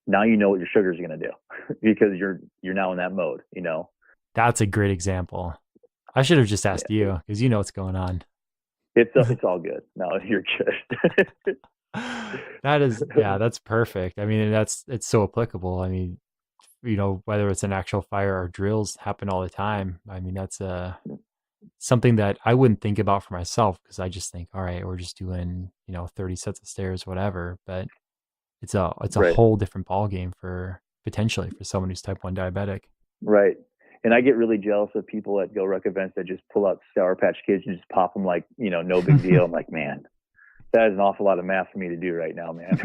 now you know what your sugars are going to do because you're now in that mode. That's a great example. I should have just asked you, because you know what's going on. It's all good. No, you're good. That's perfect. I mean, it's so applicable. I mean, whether it's an actual fire or drills happen all the time. I mean, that's something that I wouldn't think about for myself, because I just think, all right, we're just doing, 30 sets of stairs, whatever. But it's a Right. whole different ballgame potentially for someone who's type 1 diabetic. Right. And I get really jealous of people at GORUCK events that just pull out Sour Patch Kids and just pop them like, no big deal. I'm like, man, that is an awful lot of math for me to do right now, man.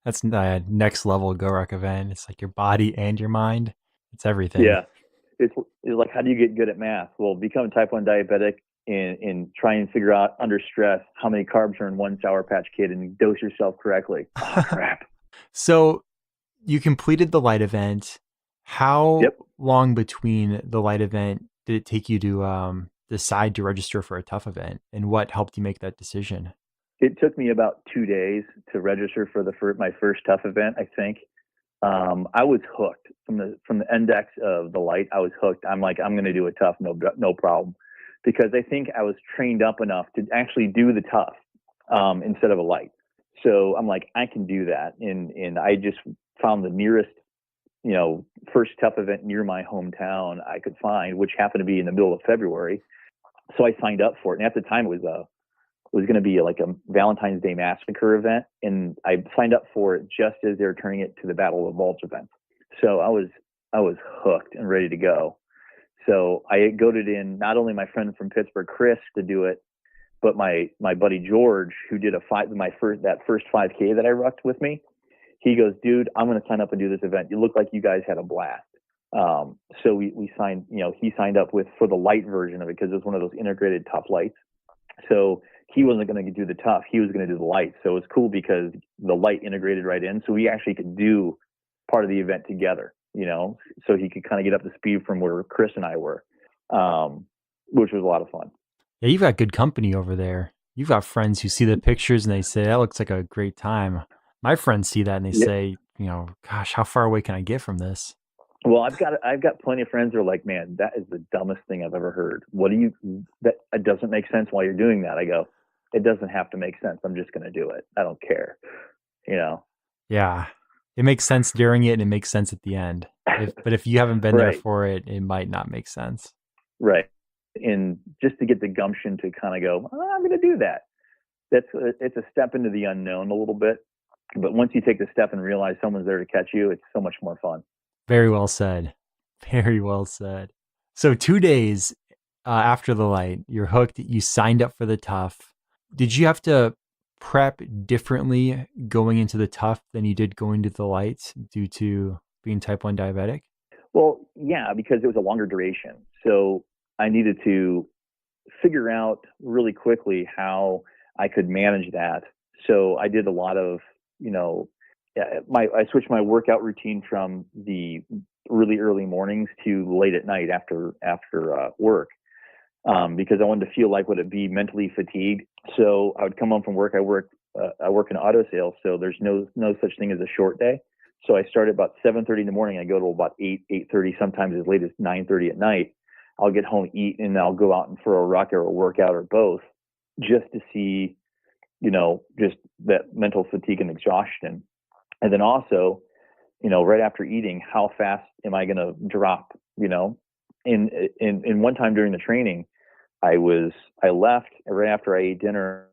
That's next level GORUCK event. It's like your body and your mind. It's everything. Yeah. It's like, how do you get good at math? Well, become a type 1 diabetic and try and figure out under stress how many carbs are in one Sour Patch Kid and dose yourself correctly. Oh, crap. So you completed the light event. How long between the light event did it take you to decide to register for a tough event, and what helped you make that decision? It took me about 2 days to register for my first tough event, I think. I was hooked from the index of the light. I was hooked. I'm like, I'm going to do a tough, no problem, because I think I was trained up enough to actually do the tough instead of a light. So I'm like, I can do that, and I just found the nearest, first tough event near my hometown I could find, which happened to be in the middle of February. So I signed up for it, and at the time it was going to be like a Valentine's Day massacre event, and I signed up for it just as they were turning it to the Battle of the Bulge event. So I was hooked and ready to go. So I goaded in not only my friend from Pittsburgh, Chris, to do it, But my buddy George, who did that first 5K that I rucked with me, he goes, dude, I'm going to sign up and do this event. You look like you guys had a blast. So we signed, he signed up for the light version of it, because it was one of those integrated tough lights. So he wasn't going to do the tough, he was going to do the light. So it was cool because the light integrated right in. So we actually could do part of the event together, so he could kind of get up to speed from where Chris and I were, which was a lot of fun. Yeah, you've got good company over there. You've got friends who see the pictures and they say, that looks like a great time. My friends see that and they say, gosh, how far away can I get from this? Well, I've got plenty of friends who are like, man, that is the dumbest thing I've ever heard. That it doesn't make sense why you're doing that. I go, it doesn't have to make sense. I'm just going to do it. I don't care. Yeah. It makes sense during it and it makes sense at the end. But if you haven't been there for it, it might not make sense. Right. And just to get the gumption to kind of go, I'm going to do that. It's a step into the unknown a little bit. But once you take the step and realize someone's there to catch you, it's so much more fun. Very well said. Very well said. So 2 days after the light, you're hooked. You signed up for the tough. Did you have to prep differently going into the tough than you did going to the light due to being type 1 diabetic? Well, yeah, because it was a longer duration. So I needed to figure out really quickly how I could manage that. So I did a lot of, I switched my workout routine from the really early mornings to late at night after work, because I wanted to feel like would it be mentally fatigued. So I would come home from work. I work in auto sales, so there's no such thing as a short day. So I start at about 7:30 in the morning. I go to about 8:30, sometimes as late as 9:30 at night. I'll get home, eat, and I'll go out for a ruck or a workout or both, just to see, just that mental fatigue and exhaustion. And then also, right after eating, how fast am I going to drop? In one time during the training, I left right after I ate dinner,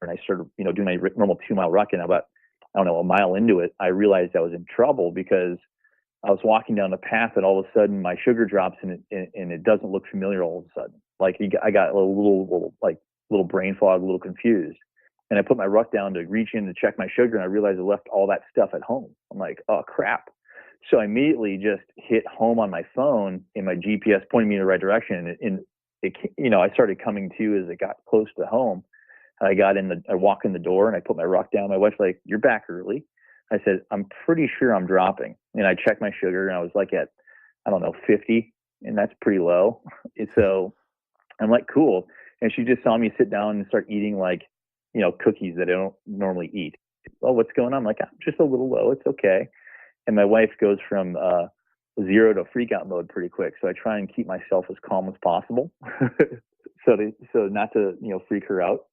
and I started, doing my normal 2-mile ruck, and about, I don't know, a mile into it, I realized I was in trouble because I was walking down the path and all of a sudden my sugar drops and it doesn't look familiar all of a sudden. Like I got a little brain fog, a little confused. And I put my ruck down to reach in to check my sugar, and I realized I left all that stuff at home. I'm like, oh crap. So I immediately just hit home on my phone, and my GPS pointed me in the right direction. And I started coming to as it got close to home. I walk in the door and I put my ruck down. My wife's like, you're back early. I said, I'm pretty sure I'm dropping. And I checked my sugar and I was like at, 50, and that's pretty low. And so I'm like, cool. And she just saw me sit down and start eating cookies that I don't normally eat. Oh, what's going on? I'm like, I'm just a little low. It's okay. And my wife goes from 0 to freak out mode pretty quick. So I try and keep myself as calm as possible. so not to, freak her out.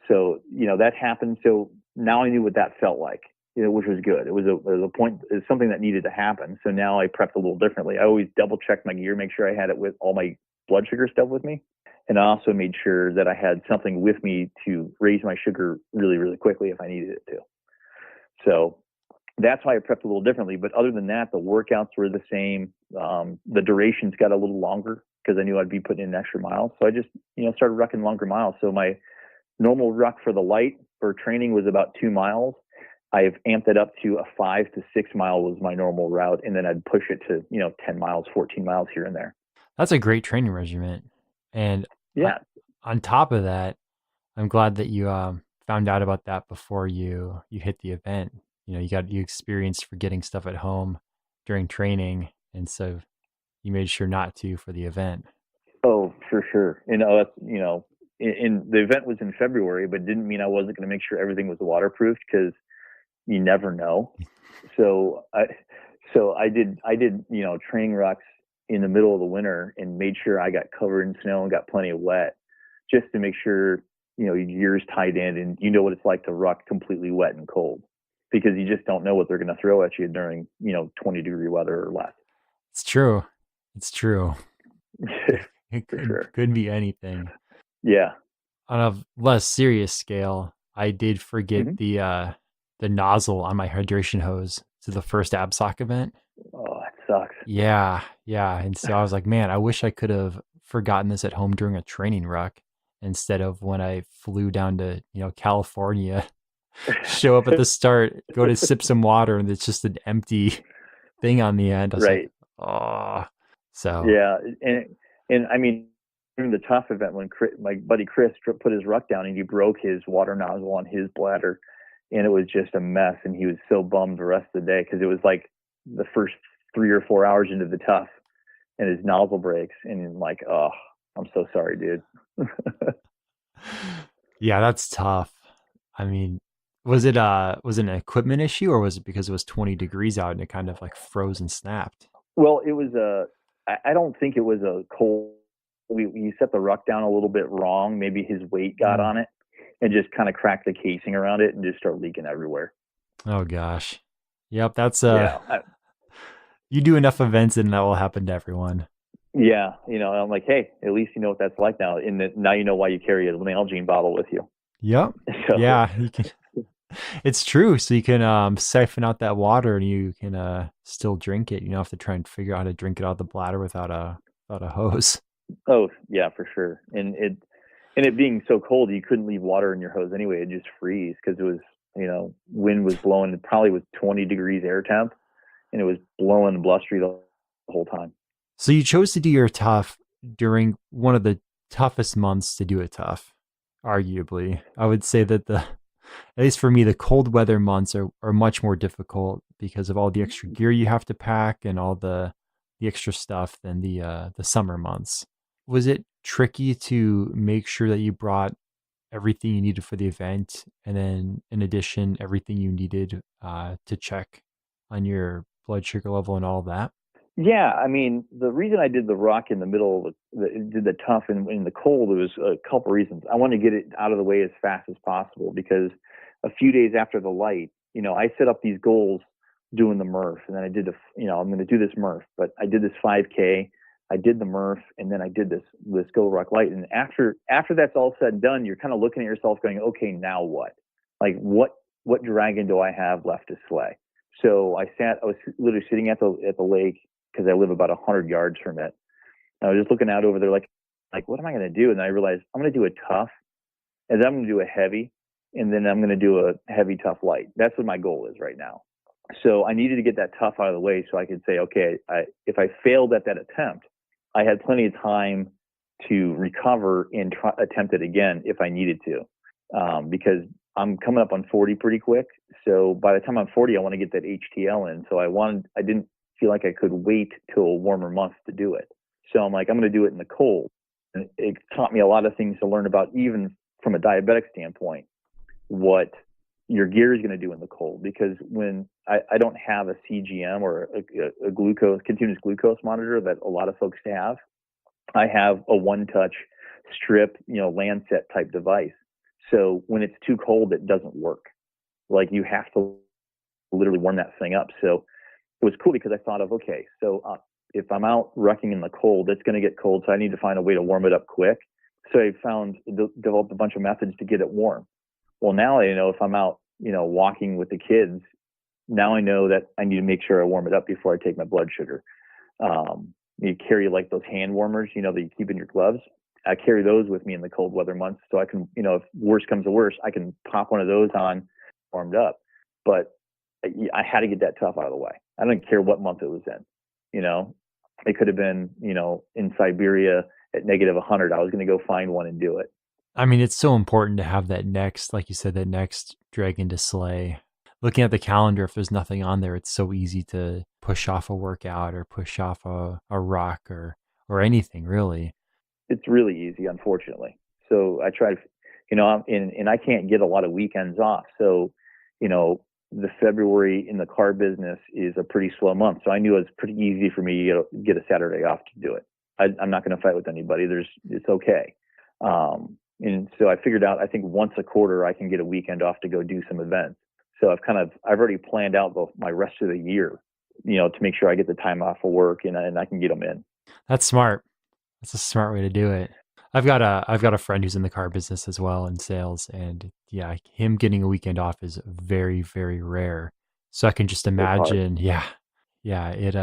So that happened. So now I knew what that felt like, which was good. It was a point, it's something that needed to happen. So now I prepped a little differently. I always double checked my gear, make sure I had it with all my blood sugar stuff with me. And I also made sure that I had something with me to raise my sugar really, really quickly if I needed it to. So that's why I prepped a little differently. But other than that, the workouts were the same. The durations got a little longer because I knew I'd be putting in extra miles. So I just, started rucking longer miles. So my normal ruck for the light for training was about 2 miles. I've amped it up to a 5 to 6 mile was my normal route. And then I'd push it to, 10 miles, 14 miles here and there. That's a great training regimen. And yeah, on top of that, I'm glad that you found out about that before you hit the event. You experienced forgetting stuff at home during training, and so you made sure not to for the event. Oh, for sure. And in the event was in February, but didn't mean I wasn't going to make sure everything was waterproof, because you never know. So I did training rucks in the middle of the winter and made sure I got covered in snow and got plenty of wet, just to make sure, your gear's tied in and what it's like to ruck completely wet and cold, because you just don't know what they're going to throw at you during, 20-degree weather or less. It's true. It could be anything. Yeah. On a less serious scale, I did forget the nozzle on my hydration hose to the first ABSOC event. Oh, that sucks. Yeah. And so I was like, man, I wish I could have forgotten this at home during a training ruck. instead of when I flew down to, California, show up at the start, go to sip some water, and it's just an empty thing on the end. I was like, Right. oh, so Yeah. And I mean, during the tough event when my buddy Chris put his ruck down and he broke his water nozzle on his bladder, and it was just a mess. And he was so bummed the rest of the day because it was like the first 3 or 4 hours into the tough, and his nozzle breaks, and I'm like, oh, I'm so sorry, dude. yeah, that's tough. I mean, was it an equipment issue, or was it because it was 20 degrees out and it kind of like froze and snapped? Well, it was I don't think it was a cold. We set the ruck down a little bit wrong. Maybe his weight got Mm. on it and just kind of cracked the casing around it and just started leaking everywhere. Oh gosh. Yep, that's Yeah. you do enough events and that will happen to everyone. Yeah. I'm like, hey, at least you know what that's like now. Now you know why you carry a Nalgene bottle with you. Yep. So, Yeah, you can it's true. So you can siphon out that water and you can still drink it. You don't have to try and figure out how to drink it out of the bladder without a hose. oh yeah, for sure. And it being so cold, you couldn't leave water in your hose anyway. It'd just freeze because it was, wind was blowing. It probably was 20 degrees air temp, and it was blowing blustery the whole time. So you chose to do your tough during one of the toughest months to do it tough, arguably. I would say that at least for me, the cold weather months are much more difficult because of all the extra gear you have to pack and all the extra stuff than the summer months. Was it tricky to make sure that you brought everything you needed for the event, and then in addition, everything you needed to check on your blood sugar level and all that? Yeah, I mean, the reason I did the rock in the middle of did the tough in the cold, it was a couple reasons. I wanted to get it out of the way as fast as possible because a few days after the light, I set up these goals doing the Murph, and then I did I'm going to do this Murph, but I did this 5K, I did the Murph, and then I did this GORUCK light. And after that's all said and done, you're kind of looking at yourself going, okay, now what? Like what dragon do I have left to slay? So I was literally sitting at the lake because I live about 100 yards from it. And I was just looking out over there, like what am I going to do? And I realized I'm going to do a tough, and then I'm going to do a heavy, and then I'm going to do a heavy tough light. That's what my goal is right now. So I needed to get that tough out of the way so I could say, okay, if I failed at that attempt, I had plenty of time to recover and attempt it again if I needed to, because I'm coming up on 40 pretty quick. So by the time I'm 40, I want to get that HTL in. So I didn't feel like I could wait till a warmer month to do it. So I'm like, I'm going to do it in the cold. And it taught me a lot of things to learn about, even from a diabetic standpoint, what your gear is going to do in the cold. Because when I don't have a CGM or a continuous glucose monitor that a lot of folks have, I have a one-touch strip, Lancet type device. So when it's too cold, it doesn't work. Like you have to literally warm that thing up. So it was cool because I thought of, okay, so if I'm out rucking in the cold, it's going to get cold. So I need to find a way to warm it up quick. So I developed a bunch of methods to get it warm. Well, now I know if I'm out, walking with the kids, now I know that I need to make sure I warm it up before I take my blood sugar. You carry like those hand warmers, that you keep in your gloves. I carry those with me in the cold weather months. So I can, if worse comes to worse, I can pop one of those on, warmed up. But I had to get that tough out of the way. I don't care what month it was in. It could have been, in Siberia at -100. I was going to go find one and do it. I mean, it's so important to have that next, like you said, that next dragon to slay. Looking at the calendar, if there's nothing on there, it's so easy to push off a workout or push off a rock or anything really. It's really easy, unfortunately. So I try to, and I can't get a lot of weekends off. So, the February in the car business is a pretty slow month. So I knew it was pretty easy for me to get a Saturday off to do it. I'm not going to fight with anybody. It's okay. And so I figured out, I think once a quarter, I can get a weekend off to go do some events. So I've already planned out my rest of the year, to make sure I get the time off of work and I can get them in. That's smart. That's a smart way to do it. I've got a friend who's in the car business as well in sales, and yeah, him getting a weekend off is very, very rare. So I can just It's hard. imagine, yeah, it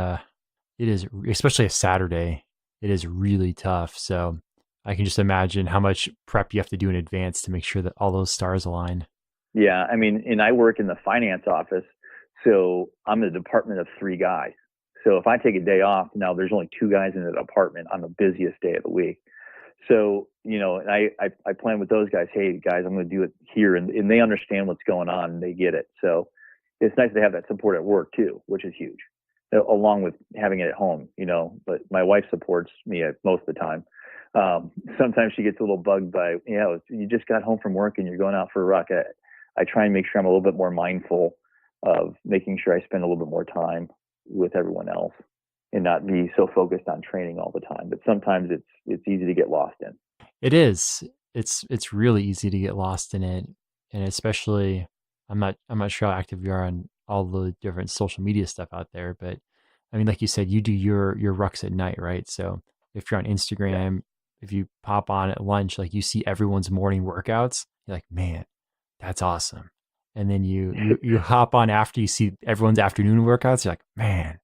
is, especially a Saturday, it is really tough. So I can just imagine how much prep you have to do in advance to make sure that all those stars align. Yeah, I mean, and I work in the finance office, so I'm a department of three guys. So if I take a day off, now there's only two guys in the department on the busiest day of the week. So, and I plan with those guys, hey guys, I'm going to do it here. And they understand what's going on and they get it. So it's nice to have that support at work too, which is huge, along with having it at home, but my wife supports me most of the time. Sometimes she gets a little bugged by, you just got home from work and you're going out for a ruck. I try and make sure I'm a little bit more mindful of making sure I spend a little bit more time with everyone else and not be so focused on training all the time. But sometimes it's easy to get lost in. It is. It's really easy to get lost in it, and especially I'm not sure how active you are on all the different social media stuff out there, but I mean, like you said, you do your rucks at night, right? So if you're on Yeah. Instagram, if you pop on at lunch, like you see everyone's morning workouts, you're like, man, that's awesome. And then you hop on after you see everyone's afternoon workouts, you're like, man,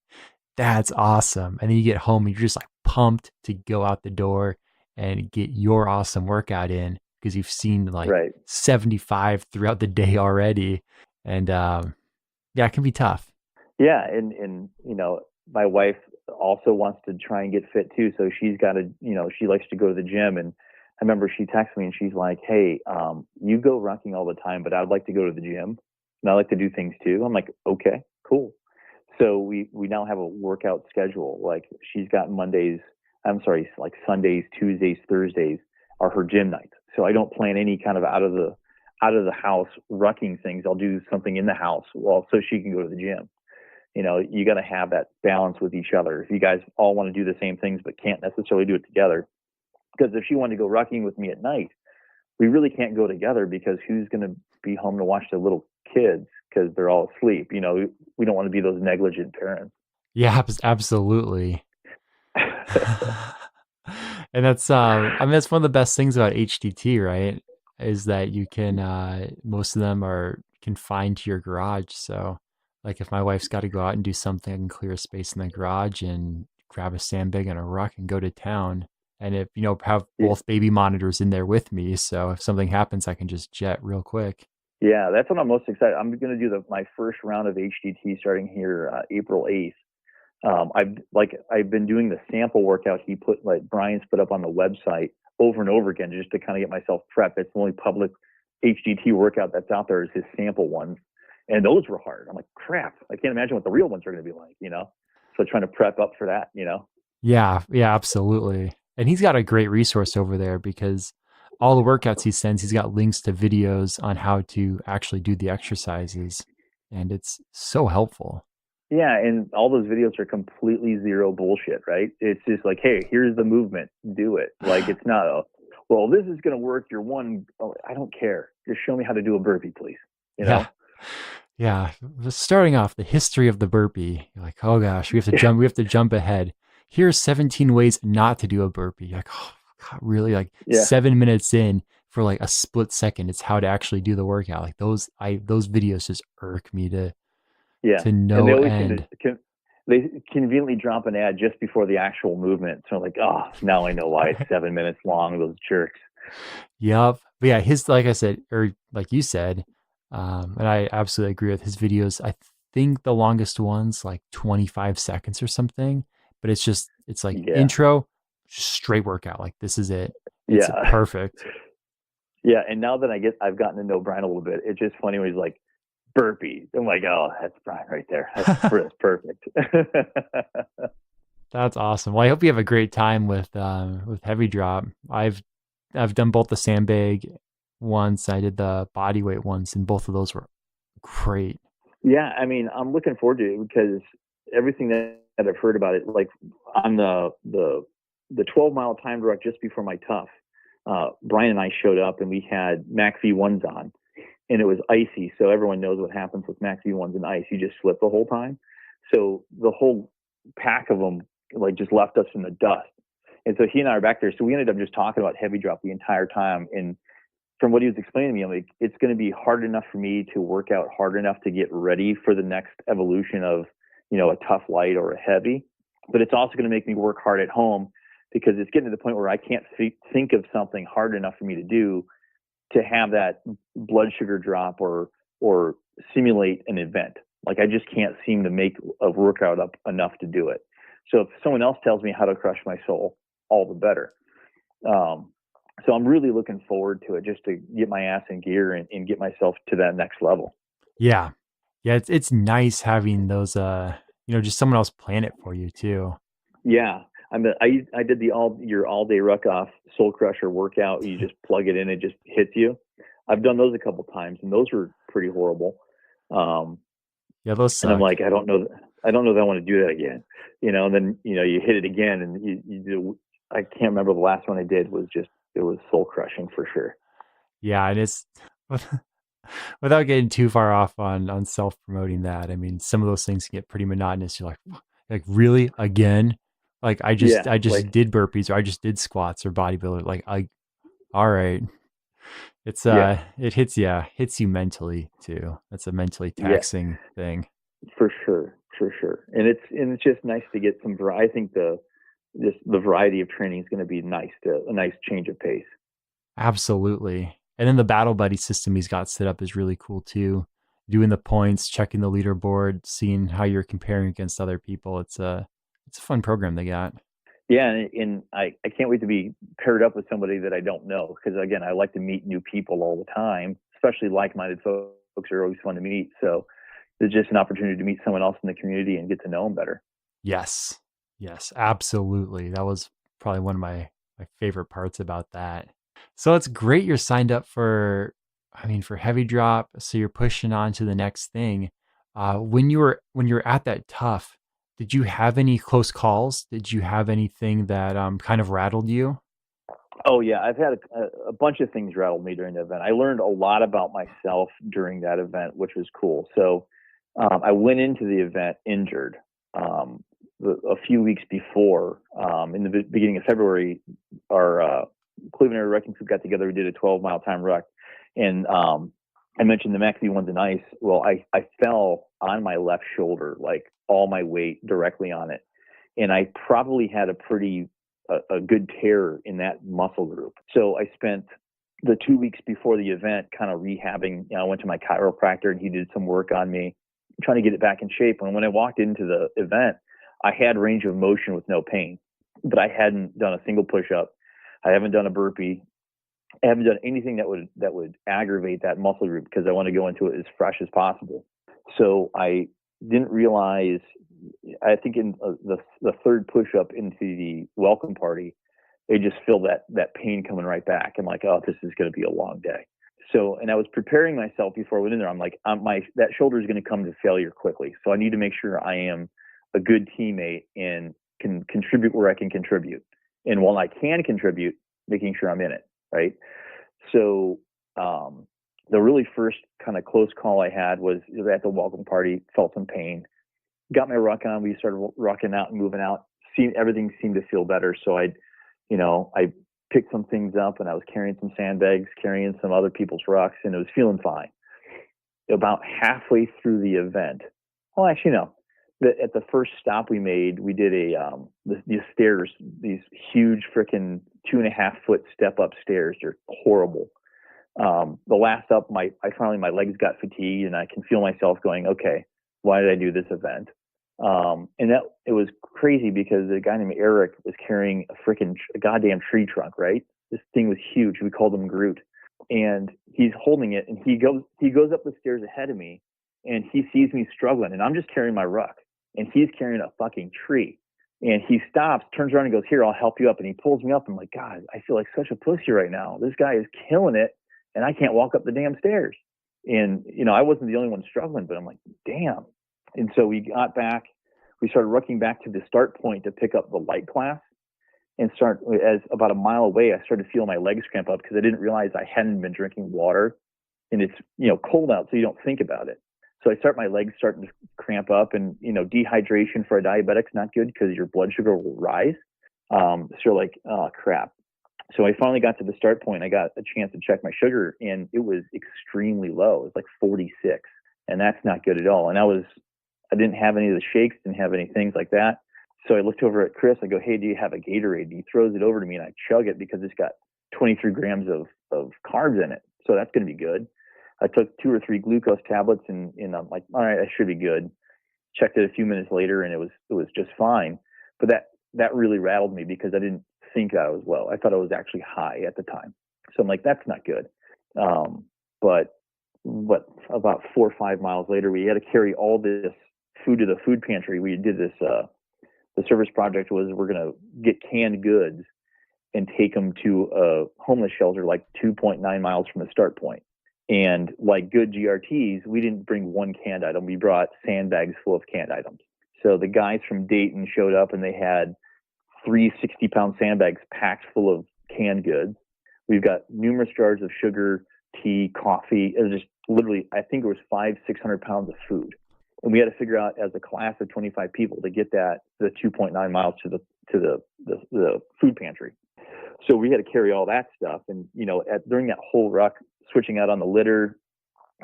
that's awesome. And then you get home and you're just like pumped to go out the door and get your awesome workout in because you've seen like Right. 75 throughout the day already. And yeah, it can be tough. Yeah. And my wife also wants to try and get fit too. So she's got to, she likes to go to the gym. And I remember she texted me and she's like, hey, you go rucking all the time, but I'd like to go to the gym and I like to do things too. I'm like, okay, cool. So we now have a workout schedule. Like she's got like Sundays, Tuesdays, Thursdays are her gym nights. So I don't plan any kind of out of the house rucking things. I'll do something in the house, so she can go to the gym. You got to have that balance with each other. If you guys all want to do the same things but can't necessarily do it together, because if she wanted to go rucking with me at night, we really can't go together because who's going to be home to watch the little kids because they're all asleep? We don't want to be those negligent parents. Yeah, absolutely. And that's I mean that's one of the best things about HDT, right? Is that you can most of them are confined to your garage. So like if my wife's got to go out and do something, I can clear a space in the garage and grab a sandbag and a ruck and go to town. And if have Yeah, both baby monitors in there with me, so if something happens, I can just jet real quick. yeah, that's what I'm most excited. I'm going to do my first round of HDT starting here April 8th. I've been doing the sample workout Brian's put up on the website over and over again just to kind of get myself prepped. It's the only public HDT workout that's out there is his sample ones, and those were hard. I'm like, crap, I can't imagine what the real ones are going to be like. So trying to prep up for that. Yeah, yeah, absolutely. And he's got a great resource over there because all the workouts he sends, he's got links to videos on how to actually do the exercises. And it's so helpful. Yeah, and all those videos are completely zero bullshit, right? It's just like, hey, here's the movement, do it. Like it's not well, this is going to work. You're one. Oh, I don't care. Just show me how to do a burpee, please. You Yeah. know? Yeah. Starting off the history of the burpee. You're like, oh gosh, Yeah, we have to jump ahead. Here's 17 ways not to do a burpee. You're like, oh God, really like yeah, 7 minutes in for like a split second, it's how to actually do the workout. Like those videos just irk me yeah. to And they no always end. they conveniently drop an ad just before the actual movement. So I'm like, oh, now I know why it's 7 minutes long. Those jerks. Yep. But yeah, his like I said, or like you said, and I absolutely agree with his videos. I think the longest one's like 25 seconds or something, but it's like Yeah, intro, just straight workout. Like this is it. It's yeah, perfect. yeah. And now that I've gotten to know Brian a little bit. It's just funny when he's like burpees. I'm like, oh, that's Brian right there. That's perfect. That's awesome. Well, I hope you have a great time with heavy drop. I've done both the sandbag once. I did the body weight once, and both of those were great. Yeah, I mean, I'm looking forward to it because everything that I've heard about it, like on the 12-mile timed ruck just before my tough, Brian and I showed up and we had Mac V1s on, and it was icy. So everyone knows what happens with Mac V1s and ice. You just slip the whole time. So the whole pack of them like just left us in the dust. And so he and I are back there. So we ended up just talking about heavy drop the entire time. And from what he was explaining to me, I'm like, it's going to be hard enough for me to work out hard enough to get ready for the next evolution of, a tough light or a heavy, but it's also going to make me work hard at home because it's getting to the point where I can't think of something hard enough for me to do to have that blood sugar drop or simulate an event. Like I just can't seem to make a workout up enough to do it. So if someone else tells me how to crush my soul, all the better. So I'm really looking forward to it, just to get my ass in gear and get myself to that next level. Yeah. Yeah, it's nice having those, just someone else plan it for you too. Yeah. I did your all day Ruckoff soul crusher workout. You just plug it in, it just hits you. I've done those a couple times, and those were pretty horrible. Yeah, those And I'm suck. like, I don't know that I want to do that again. And then you hit it again, and you do. I can't remember the last one I did was just, it was soul crushing for sure. Yeah, and it's without getting too far off on self-promoting that. I mean, some of those things get pretty monotonous. You're like really again? Like Yeah, I just like did burpees or I just did squats or bodybuilder. Like all right. It's yeah, hits you mentally too. That's a mentally yeah, taxing thing. for sure, for sure. And it's just nice to get some variety. I think the variety of training is going to be a nice change of pace. Absolutely. And then the battle buddy system he's got set up is really cool too. Doing the points, checking the leaderboard, seeing how you're comparing against other people. It's a fun program they got. Yeah, and I can't wait to be paired up with somebody that I don't know, because again, I like to meet new people all the time, especially like-minded folks are always fun to meet. So there's just an opportunity to meet someone else in the community and get to know them better. Yes. Yes, absolutely. That was probably one of my favorite parts about that. So it's great you're signed up for, I mean, for heavy drop, so you're pushing on to the next thing. When you were at that tough, did you have any close calls? Did you have anything that kind of rattled you? Oh yeah, I've had a bunch of things rattle me during the event. I learned a lot about myself during that event, which was cool. So I went into the event injured. Um, a few weeks before, in the beginning of February, our Cleveland area wrecking crew got together. We did a 12-mile time ruck, and I mentioned the Maxi ones in ice. Well, I fell on my left shoulder, like all my weight directly on it, and I probably had a good tear in that muscle group. So I spent the 2 weeks before the event kind of rehabbing. I went to my chiropractor and he did some work on me, trying to get it back in shape. And when I walked into the event, I had range of motion with no pain, but I hadn't done a single push up. I haven't done a burpee. I haven't done anything that would aggravate that muscle group, because I want to go into it as fresh as possible. So I didn't realize, I think in the third push up into the welcome party, they just feel that pain coming right back. I'm like, oh, this is going to be a long day. So, and I was preparing myself before I went in there. I'm like, that shoulder is going to come to failure quickly. So I need to make sure I am a good teammate and can contribute where I can contribute. And while I can contribute, making sure I'm in it. Right. So, the really first kind of close call I had was at the welcome party, felt some pain, got my ruck on. We started rucking out and moving out. Everything seemed to feel better. So I picked some things up, and I was carrying some sandbags, carrying some other people's rucks, and it was feeling fine. About halfway through the event, well, actually no, at the first stop we made, we did these stairs, these huge freaking 2.5-foot step up stairs. They're horrible. The last up, my legs got fatigued, and I can feel myself going, okay, why did I do this event? And it was crazy, because a guy named Eric was carrying a goddamn tree trunk, right? This thing was huge. We called him Groot. And he's holding it, and he goes up the stairs ahead of me, and he sees me struggling, and I'm just carrying my ruck, and he's carrying a fucking tree. And he stops, turns around and goes, here, I'll help you up. And he pulls me up. I'm like, God, I feel like such a pussy right now. This guy is killing it, and I can't walk up the damn stairs. And, I wasn't the only one struggling, but I'm like, damn. And so we started rucking back to the start point to pick up the light class, and as about a mile away, I started feeling my legs cramp up, because I didn't realize I hadn't been drinking water, and it's, cold out, so you don't think about it. So my legs starting to cramp up, and, dehydration for a diabetic's not good, because your blood sugar will rise. So you're like, oh crap. So I finally got to the start point. I got a chance to check my sugar, and it was extremely low. It was like 46, and that's not good at all. And I didn't have any of the shakes, didn't have any things like that. So I looked over at Chris. I go, "Hey, do you have a Gatorade?" And he throws it over to me, and I chug it because it's got 23 grams of carbs in it. So that's going to be good. I took 2 or 3 glucose tablets, and I'm like, all right, I should be good. Checked it a few minutes later, and it was just fine. But that really rattled me because I didn't think I was low. I thought I was actually high at the time. So I'm like, that's not good. But about 4 or 5 miles later, we had to carry all this food to the food pantry. We did this. The service project was we're going to get canned goods and take them to a homeless shelter like 2.9 miles from the start point. And like good GRTs, we didn't bring one canned item. We brought sandbags full of canned items. So the guys from Dayton showed up and they had 3 60-pound sandbags packed full of canned goods. We've got numerous jars of sugar, tea, coffee. It was just literally, I think it was 500-600 pounds of food. And we had to figure out as a class of 25 people to get the 2.9 miles to the food pantry. So we had to carry all that stuff. And, during that whole ruck, switching out on the litter,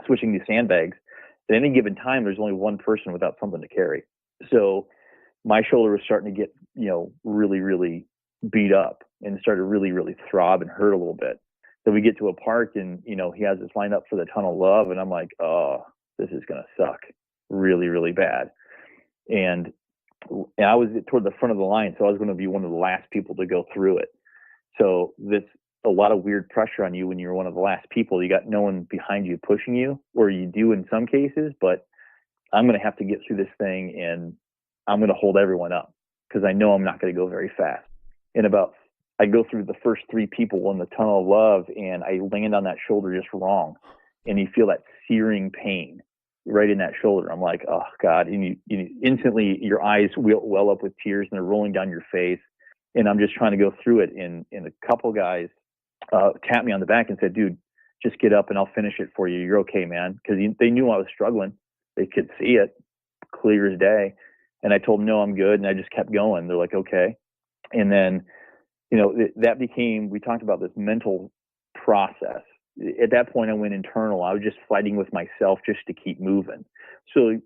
switching these sandbags, at any given time, there's only one person without something to carry. So my shoulder was starting to get, really, really beat up and started really, really throb and hurt a little bit. So we get to a park and, he has us lined up for the tunnel of love. And I'm like, oh, this is going to suck really, really bad. And I was toward the front of the line. So I was going to be one of the last people to go through it. So a lot of weird pressure on you when you're one of the last people. You got no one behind you pushing you, or you do in some cases, but I'm going to have to get through this thing and I'm going to hold everyone up because I know I'm not going to go very fast. And I go through the first 3 people in the tunnel of love and I land on that shoulder just wrong. And you feel that searing pain right in that shoulder. I'm like, oh God. And you instantly, your eyes well up with tears and they're rolling down your face. And I'm just trying to go through it. And a couple guys tapped me on the back and said, dude, just get up and I'll finish it for you. You're okay, man. Because they knew I was struggling. They could see it clear as day. And I told them, no, I'm good. And I just kept going. They're like, okay. And then, that became, we talked about this mental process. At that point, I went internal. I was just fighting with myself just to keep moving. So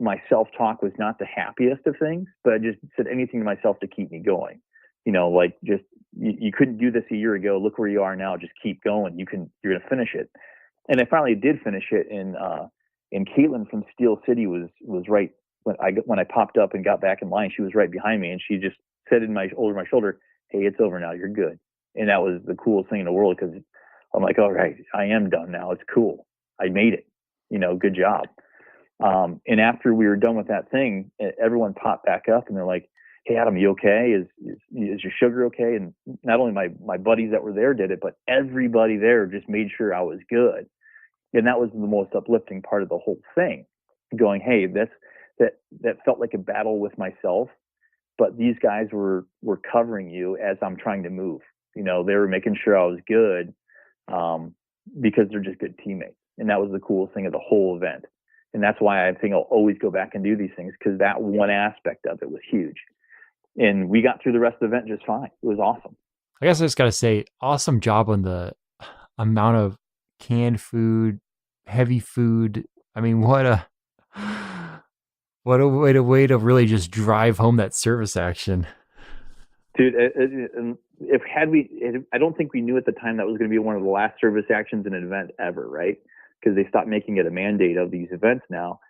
my self-talk was not the happiest of things, but I just said anything to myself to keep me going. Like just, you couldn't do this a year ago. Look where you are now. Just keep going. You're going to finish it. And I finally did finish it. And Caitlin from Steel City was right when I popped up and got back in line. She was right behind me, and she just said over my shoulder, "Hey, it's over now. You're good." And that was the coolest thing in the world because I'm like, all right, I am done now. It's cool. I made it. Good job. And after we were done with that thing, everyone popped back up and they're like, "Hey, Adam, you okay? Is your sugar okay?" And not only my buddies that were there did it, but everybody there just made sure I was good. And that was the most uplifting part of the whole thing. Going, hey, that felt like a battle with myself, but these guys were covering you as I'm trying to move. They were making sure I was good because they're just good teammates. And that was the coolest thing of the whole event. And that's why I think I'll always go back and do these things, because that one aspect of it was huge. And we got through the rest of the event just fine. It was awesome. I guess I just got to say, awesome job on the amount of canned food, heavy food. I mean, what a way to really just drive home that service action. Dude, I don't think we knew at the time that was going to be one of the last service actions in an event ever, right? Because they stopped making it a mandate of these events now.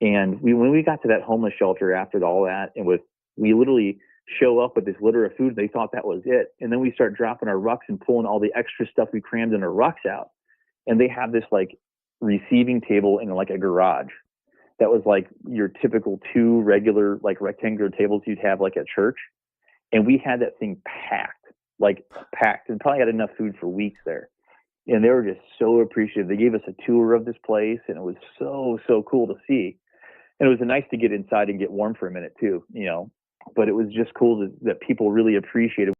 And when we got to that homeless shelter after all that, and we literally show up with this litter of food, they thought that was it. And then we start dropping our rucks and pulling all the extra stuff we crammed in our rucks out. And they have this like receiving table in like a garage that was like your typical 2 regular like rectangular tables you'd have like at church. And we had that thing packed, and probably had enough food for weeks there. And they were just so appreciative. They gave us a tour of this place, and it was so, so cool to see. And it was nice to get inside and get warm for a minute too, But it was just cool that people really appreciated